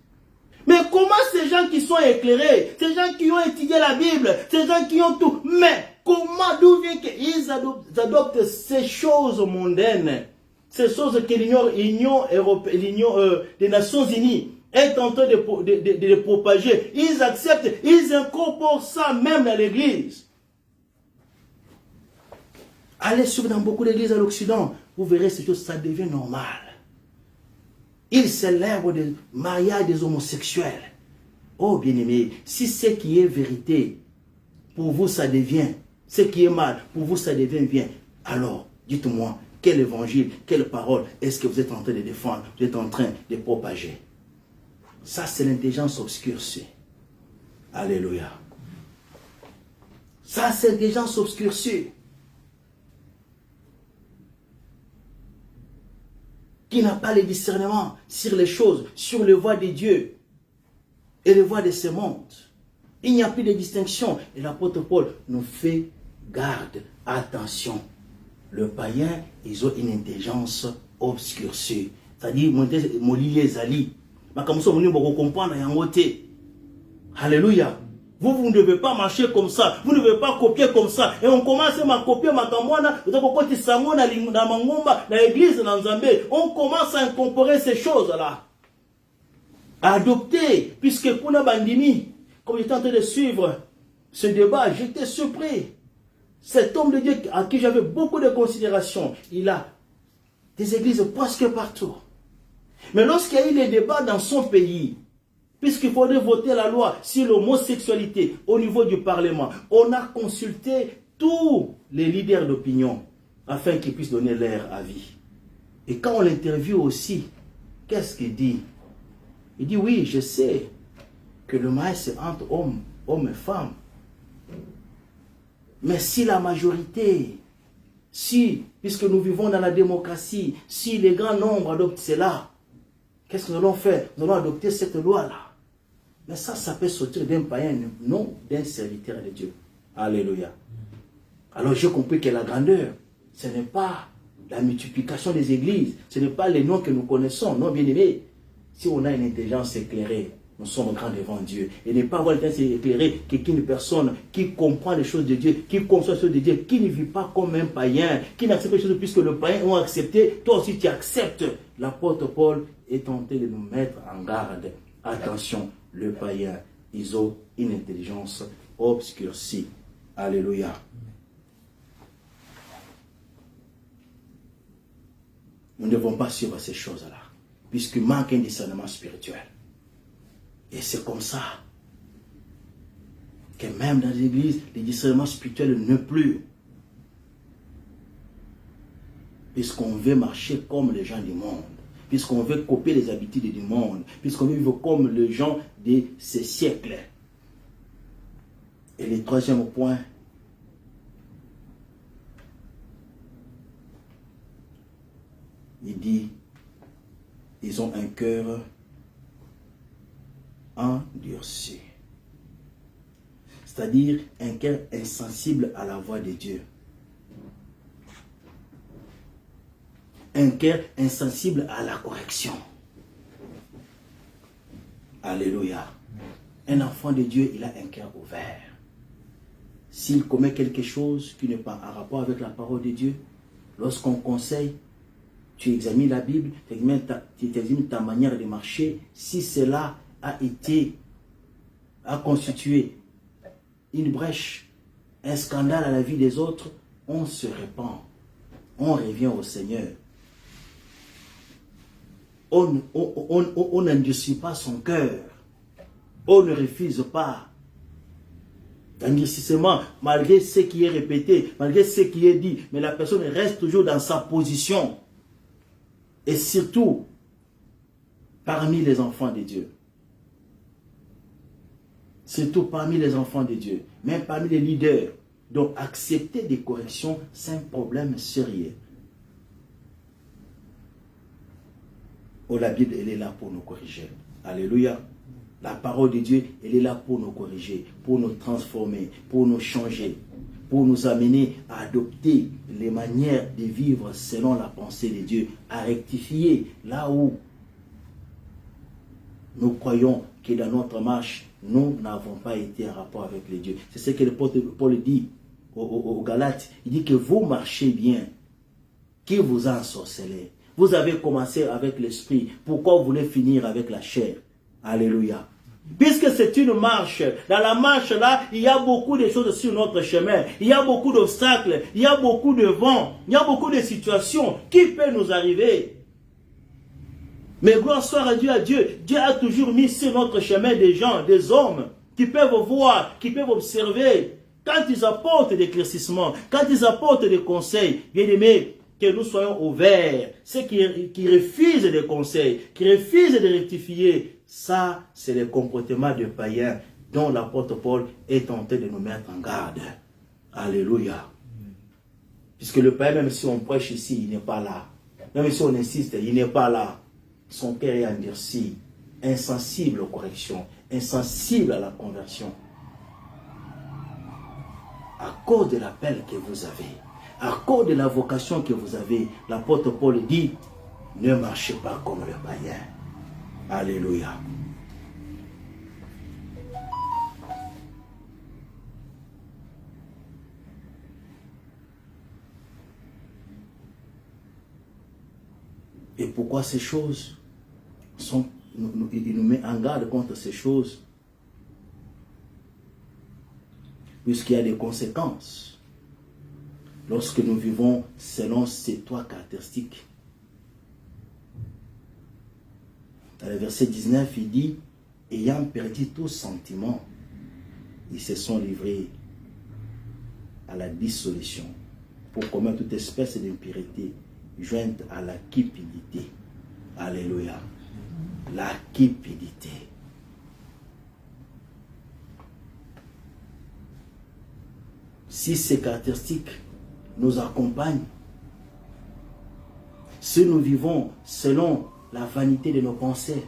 Mais comment ces gens qui sont éclairés, ces gens qui ont étudié la Bible, ces gens qui ont tout, mais comment, d'où vient qu'ils adoptent ces choses mondaines? Ces choses que l'Union européenne, l'Union des Nations Unies est en train de le propager. Ils acceptent, ils incorporent ça même dans l'église. Allez dans beaucoup d'églises à l'Occident, vous verrez ces choses, ça devient normal. Ils célèbrent le mariage des homosexuels. Oh bien-aimé, si ce qui est vérité, pour vous ça devient, ce qui est mal, pour vous ça devient bien, alors dites-moi, quel évangile, quelle parole est-ce que vous êtes en train de défendre, vous êtes en train de propager? Ça c'est l'intelligence obscurcie. Alléluia. Ça c'est l'intelligence obscurcie. Qui n'a pas le discernement sur les choses, sur les voies de Dieu et les voies de ce monde. Il n'y a plus de distinction. Et l'apôtre Paul nous fait garde, attention. Le païen, ils ont une intelligence obscurcie. C'est-à-dire, mon lié zali. Mais comme ça, vous comprendre, alléluia. Vous ne devez pas marcher comme ça. Vous ne devez pas copier comme ça. Et on commence à copier ma camouana. Dans l'église, dans Zambé. On commence à incorporer ces choses-là. À adopter. Puisque pour la bandini, comme j'étais en train de suivre ce débat, j'étais surpris. Cet homme de Dieu à qui j'avais beaucoup de considération, il a des églises presque partout. Mais lorsqu'il y a eu des débats dans son pays, puisqu'il faudrait voter la loi sur l'homosexualité au niveau du Parlement, on a consulté tous les leaders d'opinion afin qu'ils puissent donner leur avis. Et quand on l'interviewe aussi, qu'est-ce qu'il dit? Il dit oui, je sais que le mariage c'est entre hommes et femmes. Mais si la majorité, puisque nous vivons dans la démocratie, si les grands nombres adoptent cela, qu'est-ce que nous allons faire? Nous allons adopter cette loi-là. Mais ça peut sortir d'un païen, non d'un serviteur de Dieu. Alléluia. Alors j'ai compris que la grandeur, ce n'est pas la multiplication des églises, ce n'est pas les noms que nous connaissons. Non, bien aimé, si on a une intelligence éclairée, nous sommes grands devant Dieu. Et ne pas avoir l'intelligence éclairée qu'une personne qui comprend les choses de Dieu, qui conçoit les choses de Dieu, qui ne vit pas comme un païen, qui n'accepte les choses puisque le païen ont accepté, toi aussi tu acceptes. L'apôtre Paul est tenté de nous mettre en garde. Attention, le païen, ils ont une intelligence obscurcie. Alléluia. Nous ne devons pas suivre ces choses-là, puisqu'il manque un discernement spirituel. Et c'est comme ça que même dans les églises, le discernement spirituel ne plus. Puisqu'on veut marcher comme les gens du monde, puisqu'on veut copier les habitudes du monde, puisqu'on veut vivre comme les gens de ces siècles. Et le troisième point, il dit, ils ont un cœur endurci. C'est-à-dire un cœur insensible à la voix de Dieu. Un cœur insensible à la correction. Alléluia. Un enfant de Dieu, il a un cœur ouvert. S'il commet quelque chose qui n'est pas en rapport avec la parole de Dieu, lorsqu'on conseille, tu examines la Bible, tu examines ta manière de marcher. Si cela a constitué une brèche, un scandale à la vie des autres, on se répand. On revient au Seigneur. On n'endurcit pas son cœur. On ne refuse pas. L'endurcissement, malgré ce qui est répété, malgré ce qui est dit, mais la personne reste toujours dans sa position. Et surtout, parmi les enfants de Dieu. Surtout parmi les enfants de Dieu, même parmi les leaders. Donc, accepter des corrections, c'est un problème sérieux. Oh, la Bible, elle est là pour nous corriger. Alléluia. La parole de Dieu, elle est là pour nous corriger, pour nous transformer, pour nous changer, pour nous amener à adopter les manières de vivre selon la pensée de Dieu, à rectifier là où nous croyons que dans notre marche, nous n'avons pas été en rapport avec les dieux. C'est ce que le Paul dit aux Galates. Il dit que vous marchez bien. Qui vous a ensorcelé? Vous avez commencé avec l'esprit. Pourquoi vous voulez finir avec la chair? Alléluia. Puisque c'est une marche, dans la marche là, il y a beaucoup de choses sur notre chemin. Il y a beaucoup d'obstacles, il y a beaucoup de vents, il y a beaucoup de situations qui peuvent nous arriver. Mais gloire soit rendue à Dieu. Dieu a toujours mis sur notre chemin des gens, des hommes qui peuvent voir, qui peuvent observer. Quand ils apportent des éclaircissements, quand ils apportent des conseils, bien aimés, que nous soyons ouverts. Ceux qui refusent des conseils, qui refusent de rectifier, ça, c'est le comportement de païens dont l'apôtre Paul est tenté de nous mettre en garde. Alléluia. Puisque le païen, même si on prêche ici, il n'est pas là. Même si on insiste, il n'est pas là. Son cœur est endurci, insensible aux corrections, insensible à la conversion. À cause de l'appel que vous avez, à cause de la vocation que vous avez, l'apôtre Paul dit, ne marchez pas comme le païen. Alléluia. Et pourquoi ces choses il nous met en garde contre ces choses? Puisqu'il y a des conséquences lorsque nous vivons selon ces trois caractéristiques. Dans le verset 19, il dit, ayant perdu tout sentiment, ils se sont livrés à la dissolution pour commettre toute espèce d'impureté jointe à la cupidité. Alléluia. La cupidité. Si ces caractéristiques nous accompagnent, si nous vivons selon la vanité de nos pensées,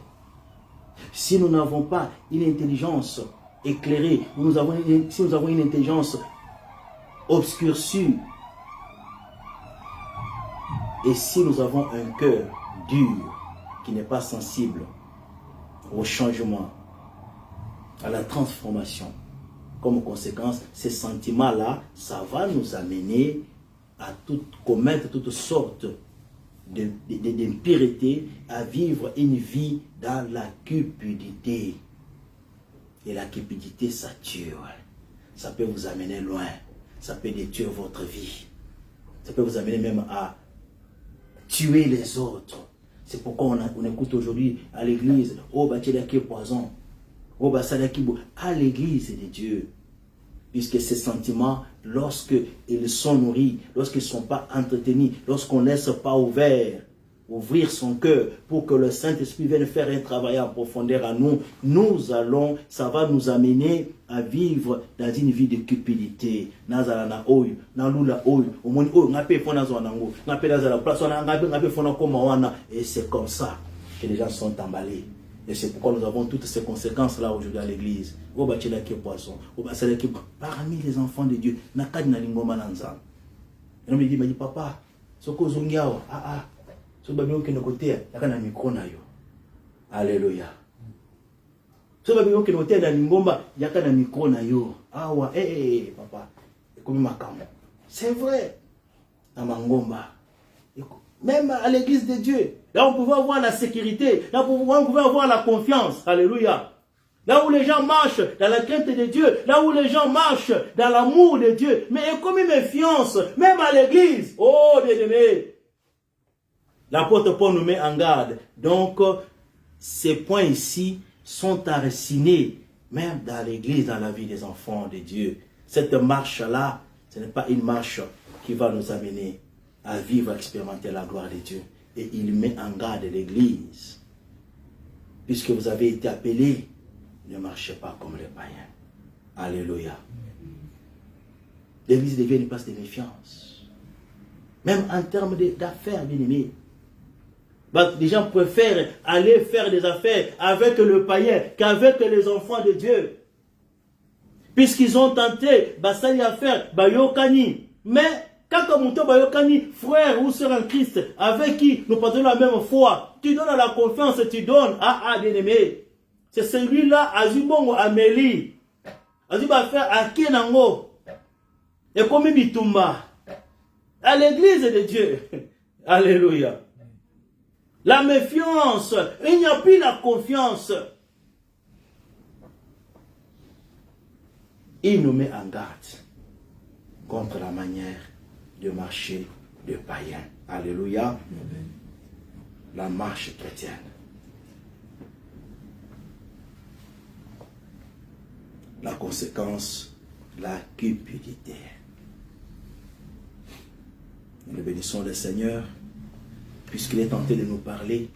si nous n'avons pas une intelligence éclairée, si nous avons une intelligence obscurcie, et si nous avons un cœur dur, qui n'est pas sensible au changement, à la transformation, comme conséquence, ces sentiments-là, ça va nous amener à commettre toutes sortes d'impuretés, à vivre une vie dans la cupidité. Et la cupidité, ça tue. Ça peut vous amener loin. Ça peut détruire votre vie. Ça peut vous amener même à tuer les autres. C'est pourquoi on écoute aujourd'hui à l'église, oh, bah, tu es qui poison. Oh, bah, ça qui à l'église de Dieu. Puisque ces sentiments, lorsqu'ils sont nourris, lorsqu'ils ne sont pas entretenus, lorsqu'on ne laisse pas ouvrir son cœur pour que le Saint-Esprit vienne faire un travail en profondeur à nous, ça va nous amener à vivre dans une vie de cupidité. Et c'est comme ça que les gens sont emballés. Et c'est pourquoi nous avons toutes ces conséquences-là aujourd'hui à l'église. Parmi les enfants de Dieu, il me dit, papa, alléluia. C'est vrai. Même à l'église de Dieu, là on pouvait avoir la sécurité, là on pouvait avoir la confiance, alléluia. Là où les gens marchent dans la crainte de Dieu, là où les gens marchent dans l'amour de Dieu, mais comme une méfiance, même à l'église, oh bien-aimé. L'apôtre Paul nous met en garde. Donc, ces points ici sont enracinés, même dans l'église, dans la vie des enfants de Dieu. Cette marche-là, ce n'est pas une marche qui va nous amener à vivre, à expérimenter la gloire de Dieu. Et il met en garde l'église. Puisque vous avez été appelés, ne marchez pas comme les païens. Alléluia. L'église devient une place de méfiance. Même en termes d'affaires, bien aimés. Les gens préfèrent aller faire des affaires avec le païen qu'avec les enfants de Dieu. Puisqu'ils ont tenté, ça y a faire, yokani. Mais, quand mon frère ou sœur en Christ, avec qui nous partageons la même foi, tu donnes la confiance, tu donnes, bien-aimé. C'est celui-là, Azubongo Amélie. Azuba faire à Kenango. Et comme Bitumba. À l'église de Dieu. Alléluia. La méfiance, il n'y a plus la confiance. il nous met en garde contre la manière de marcher de païens. Alléluia. Amen. La marche chrétienne. La conséquence, la cupidité. Nous bénissons le Seigneur, puisqu'il est tenté de nous parler,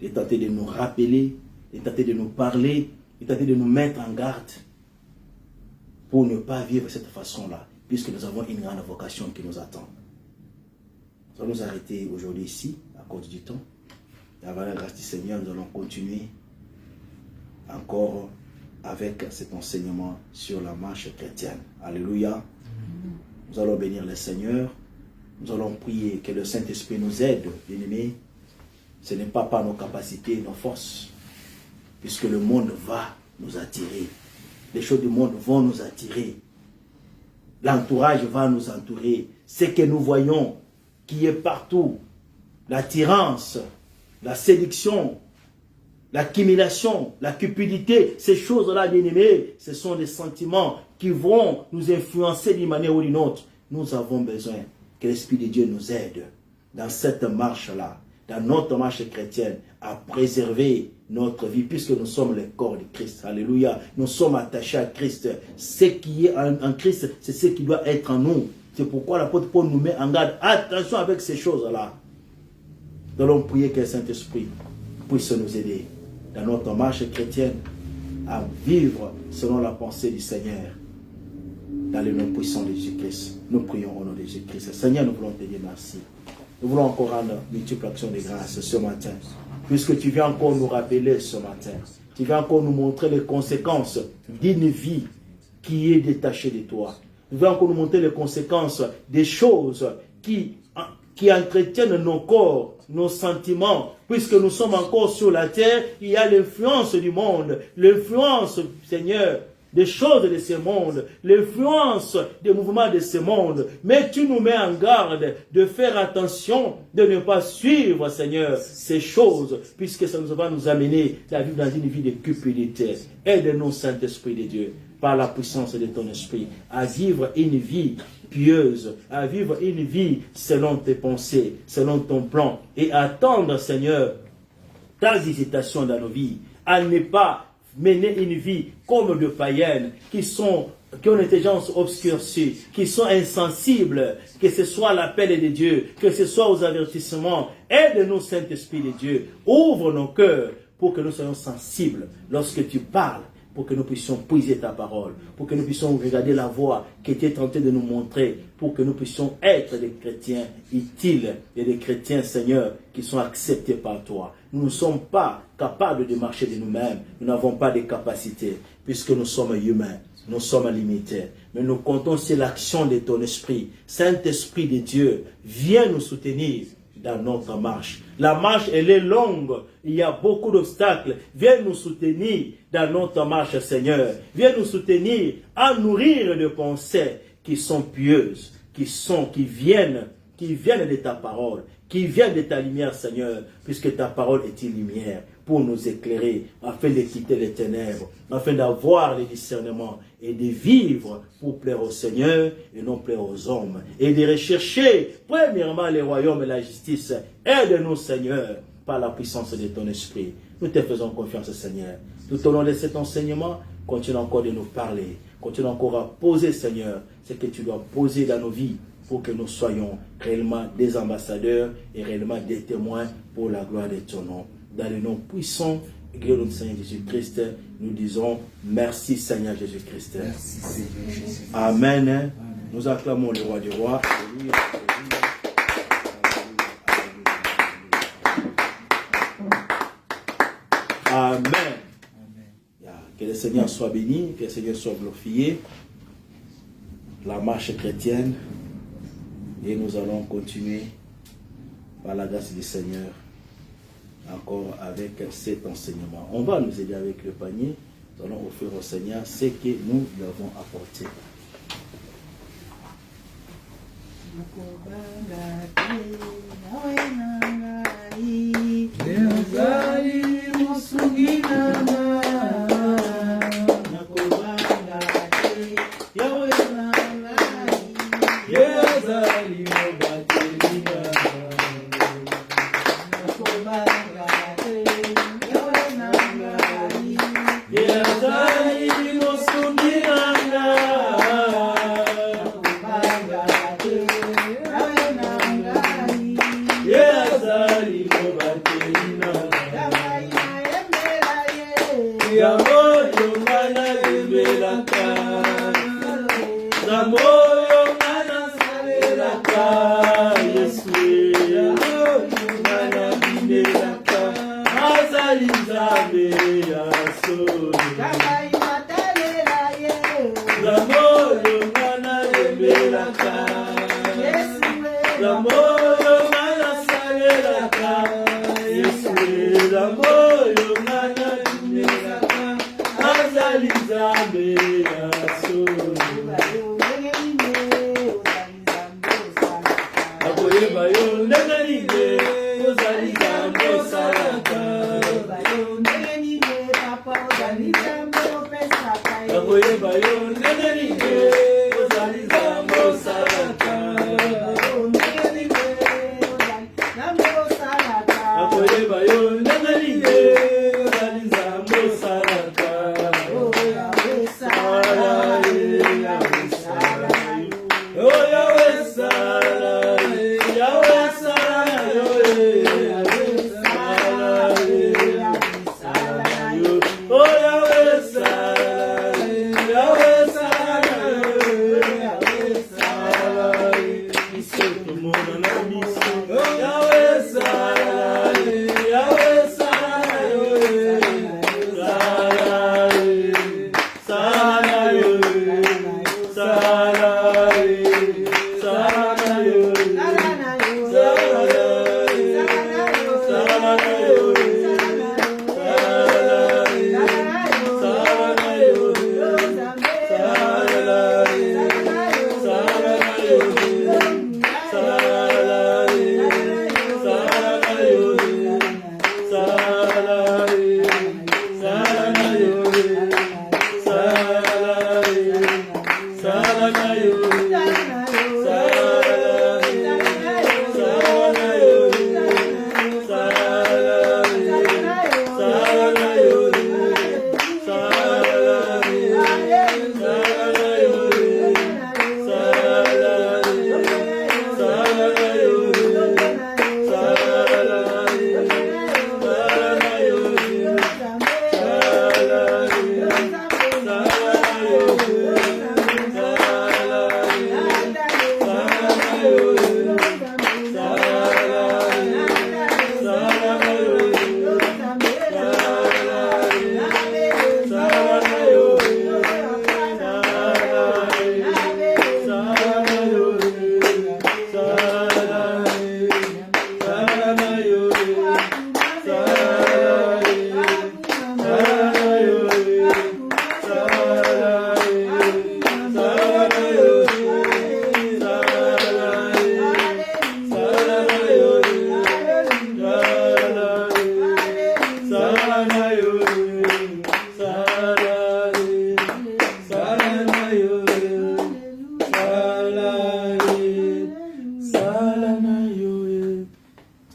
il est tenté de nous rappeler, il est tenté de nous parler, il est tenté de nous mettre en garde pour ne pas vivre de cette façon-là, puisque nous avons une grande vocation qui nous attend. Nous allons nous arrêter aujourd'hui ici, à cause du temps. Et avant la grâce du Seigneur, nous allons continuer encore avec cet enseignement sur la marche chrétienne. Alléluia. Nous allons bénir le Seigneur. Nous allons prier que le Saint-Esprit nous aide, bien-aimés. Ce n'est pas par nos capacités, nos forces, puisque le monde va nous attirer. Les choses du monde vont nous attirer. L'entourage va nous entourer. Ce que nous voyons qui est partout, l'attirance, la séduction, l'accumulation, la cupidité, ces choses-là, bien-aimés, ce sont des sentiments qui vont nous influencer d'une manière ou d'une autre. Nous avons besoin que l'Esprit de Dieu nous aide dans cette marche-là, dans notre marche chrétienne, à préserver notre vie, puisque nous sommes le corps de Christ. Alléluia. Nous sommes attachés à Christ. Ce qui est en Christ, c'est ce qui doit être en nous. C'est pourquoi l'apôtre Paul nous met en garde. Attention avec ces choses-là. Nous allons prier que le Saint-Esprit puisse nous aider dans notre marche chrétienne à vivre selon la pensée du Seigneur. Dans le nom puissant de Jésus-Christ, nous prions au nom de Jésus-Christ. Seigneur, nous voulons te dire merci. Nous voulons encore rendre multiples actions de grâce ce matin, puisque tu viens encore nous rappeler ce matin. Tu viens encore nous montrer les conséquences d'une vie qui est détachée de toi. Tu viens encore nous montrer les conséquences des choses qui entretiennent nos corps, nos sentiments. Puisque nous sommes encore sur la terre, il y a l'influence du monde, l'influence, Seigneur, des choses de ce monde, l'influence des mouvements de ce monde. Mais tu nous mets en garde de faire attention, de ne pas suivre, Seigneur, ces choses, puisque ça va nous amener à vivre dans une vie de cupidité. Aide-nous, Saint-Esprit de Dieu, par la puissance de ton esprit, à vivre une vie pieuse, à vivre une vie selon tes pensées, selon ton plan, et à attendre, Seigneur, ta visitation dans nos vies, à ne pas mener une vie comme de païennes qui ont une intelligence obscurcie, qui sont insensibles, que ce soit à l'appel de Dieu, que ce soit aux avertissements. Aide-nous, Saint-Esprit de Dieu. Ouvre nos cœurs pour que nous soyons sensibles lorsque tu parles, pour que nous puissions puiser ta parole, pour que nous puissions regarder la voie qui était tentée de nous montrer, pour que nous puissions être des chrétiens utiles et des chrétiens, Seigneur, qui sont acceptés par toi. Nous ne sommes pas capables de marcher de nous-mêmes, nous n'avons pas de capacités, puisque nous sommes humains, nous sommes limités. Mais nous comptons sur l'action de ton esprit. Saint-Esprit de Dieu, viens nous soutenir dans notre marche. La marche, elle est longue. Il y a beaucoup d'obstacles. Viens nous soutenir dans notre marche, Seigneur. Viens nous soutenir à nourrir de pensées qui sont pieuses, qui viennent de ta parole, qui viennent de ta lumière, Seigneur, puisque ta parole est une lumière pour nous éclairer, afin de quitter les ténèbres, afin d'avoir le discernement et de vivre pour plaire au Seigneur et non plaire aux hommes, et de rechercher premièrement les royaumes et la justice. Aide-nous, Seigneur, par la puissance de ton esprit. Nous te faisons confiance, Seigneur. Tout au long de cet enseignement, continue encore de nous parler, continue encore à poser, Seigneur, ce que tu dois poser dans nos vies, pour que nous soyons réellement des ambassadeurs et réellement des témoins pour la gloire de ton nom. Dans le nom puissant et glorieux de Seigneur Jésus-Christ, nous disons merci Seigneur Jésus-Christ. Merci Seigneur Jésus. Amen. Amen. Nous acclamons le roi du roi. Alléluia. Amen. Amen. Que le Seigneur soit béni, que le Seigneur soit glorifié. La marche chrétienne. Et nous allons continuer par la grâce du Seigneur encore avec cet enseignement. On va nous aider avec le panier. Nous allons offrir au Seigneur ce que nous lui avons apporté.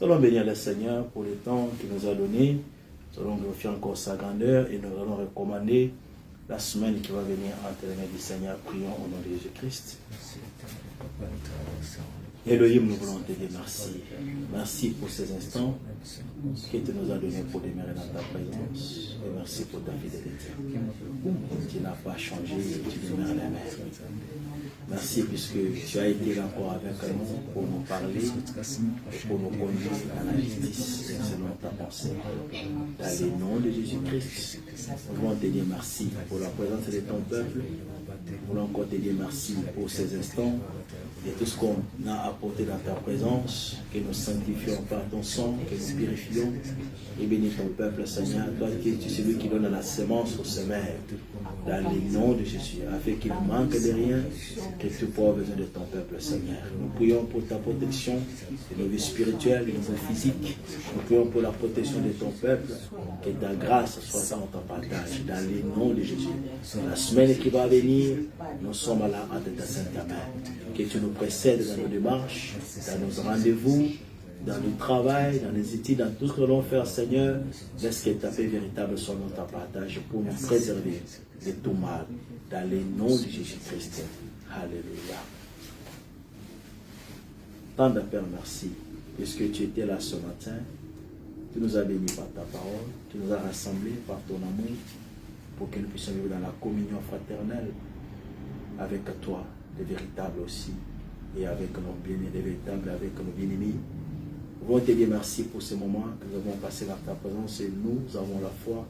Allons bénir le Seigneur pour le temps qu'il nous a donné. Nous allons glorifier encore sa grandeur et nous allons recommander la semaine qui va venir entre les mains du Seigneur. Prions au nom de Jésus-Christ. Elohim, nous voulons te dire merci. Merci pour ces instants que tu nous as donnés pour demeurer dans ta présence. Et merci pour ta fidélité. Tu n'as pas changé, tu demeures la même. Merci puisque tu as été encore avec nous pour nous parler, pour nous conduire dans la justice et selon ta pensée. Dans le nom de Jésus-Christ, nous voulons te dire merci pour la présence de ton peuple. Nous voulons encore te dire merci pour ces instants et tout ce qu'on a apporté dans ta présence, que nous sanctifions par ton sang, que nous purifions et bénis ton peuple, Seigneur. Toi qui es celui qui donne la semence au semeur, dans le nom de Jésus, afin qu'il ne manque de rien, que tu pourras besoin de ton peuple, Seigneur. Nous prions pour ta protection de nos vies spirituelles, de nos vies physiques. Nous prions pour la protection de ton peuple, que ta grâce soit dans ton partage, dans le nom de Jésus. La semaine qui va venir, nous sommes là entre ta sainte main. Que tu nous nous précèdes dans nos démarches, dans nos rendez-vous, dans le travail, dans les études, dans tout ce que nous allons faire, Seigneur. Laisse que ta paix véritable soit notre partage pour nous préserver de tout mal. Dans le nom de Jésus-Christ. Alléluia. Tendre Père, merci, puisque tu étais là ce matin. Tu nous as bénis par ta parole. Tu nous as rassemblés par ton amour pour que nous puissions vivre dans la communion fraternelle avec toi, les véritables aussi, et avec nos bien-aimés, les véritables, avec nos bien-aimés. Nous voulons te dire merci pour ce moment que nous avons passé dans ta présence et nous avons la foi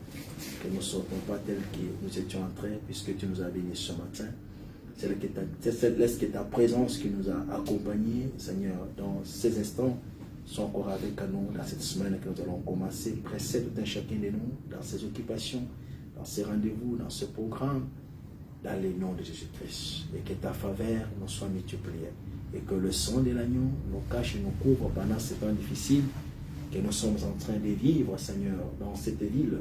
que nous ne sortons pas tels que nous étions en train, puisque tu nous as bénis ce matin. Laisse que ta présence qui nous a accompagnés, Seigneur, dans ces instants, soit encore avec nous dans cette semaine que nous allons commencer. Précède tout un chacun de nous dans ses occupations, dans ses rendez-vous, dans ce programme, dans le nom de Jésus-Christ. Et que ta faveur nous soit multipliée. Et que le sang de l'agneau nous cache et nous couvre pendant ces temps difficiles que nous sommes en train de vivre, Seigneur, dans cette ville.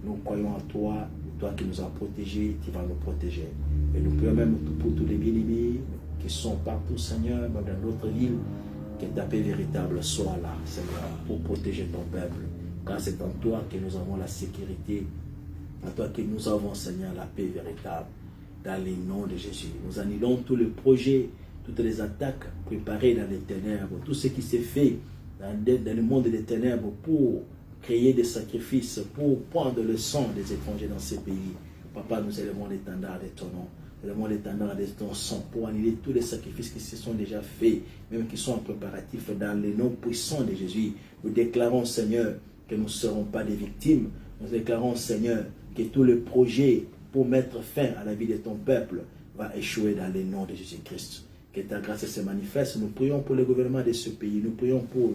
Nous croyons en toi, toi qui nous as protégés, qui vas nous protéger. Et nous prions même pour tous les bien-aimés qui sont partout, Seigneur, même dans d'autres villes, que ta paix véritable soit là, Seigneur, pour protéger ton peuple. Car c'est en toi que nous avons la sécurité, en toi que nous avons, Seigneur, la paix véritable. Dans le nom de Jésus, nous annulons tous les projets, toutes les attaques préparées dans les ténèbres, tout ce qui s'est fait dans le monde des ténèbres pour créer des sacrifices, pour prendre le sang des étrangers dans ces pays. Papa, nous élevons l'étendard de ton nom, nous élevons l'étendard de ton sang pour annuler tous les sacrifices qui se sont déjà faits, même qui sont en préparatif dans le nom puissant de Jésus. Nous déclarons, Seigneur, que nous ne serons pas des victimes. Nous déclarons, Seigneur, que tous les projets pour mettre fin à la vie de ton peuple va échouer dans le nom de Jésus-Christ. Que ta grâce se manifeste. Nous prions pour le gouvernement de ce pays. Nous prions pour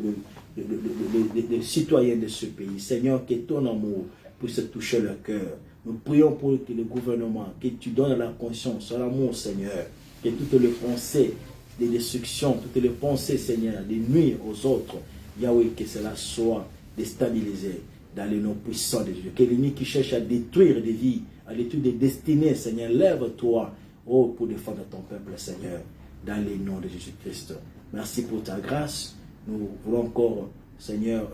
les citoyens de ce pays. Seigneur, que ton amour puisse toucher leur cœur. Nous prions pour que le gouvernement, que tu donnes la conscience, l'amour, Seigneur. Que toutes les pensées de destruction, toutes les pensées, Seigneur, de nuire aux autres, Yahweh, que cela soit déstabilisé dans le nom puissant de Dieu. Que l'ennemi qui cherche à détruire des vies, à détruire des destinées, Seigneur, lève-toi, oh, pour défendre ton peuple, Seigneur, dans le nom de Jésus-Christ. Merci pour ta grâce. Nous voulons encore, Seigneur,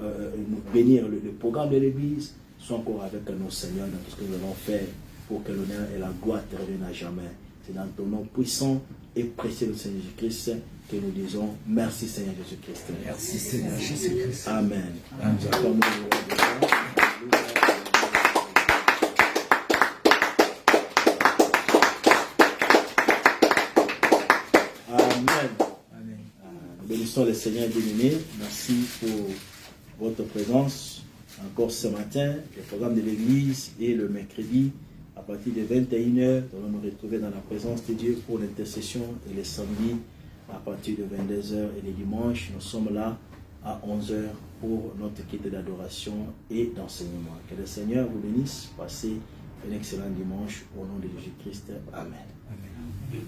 nous bénir le programme de l'Église. Sois encore avec nous, Seigneur, dans tout ce que nous allons faire pour que l'honneur et la gloire te reviennent à jamais. C'est dans ton nom puissant et précieux de Seigneur Jésus-Christ que nous disons merci, Seigneur Jésus-Christ. Merci, Seigneur Jésus-Christ. Amen. Amen. Nous bénissons le Seigneur bien-aimé. Merci pour votre présence encore ce matin. Le programme de l'Église et le mercredi à partir de 21h. Nous allons nous retrouver dans la présence de Dieu pour l'intercession et les samedis à partir de 22h et les dimanches. Nous sommes là à 11h pour notre culte d'adoration et d'enseignement. Que le Seigneur vous bénisse. Passez un excellent dimanche au nom de Jésus-Christ. Amen. Amen.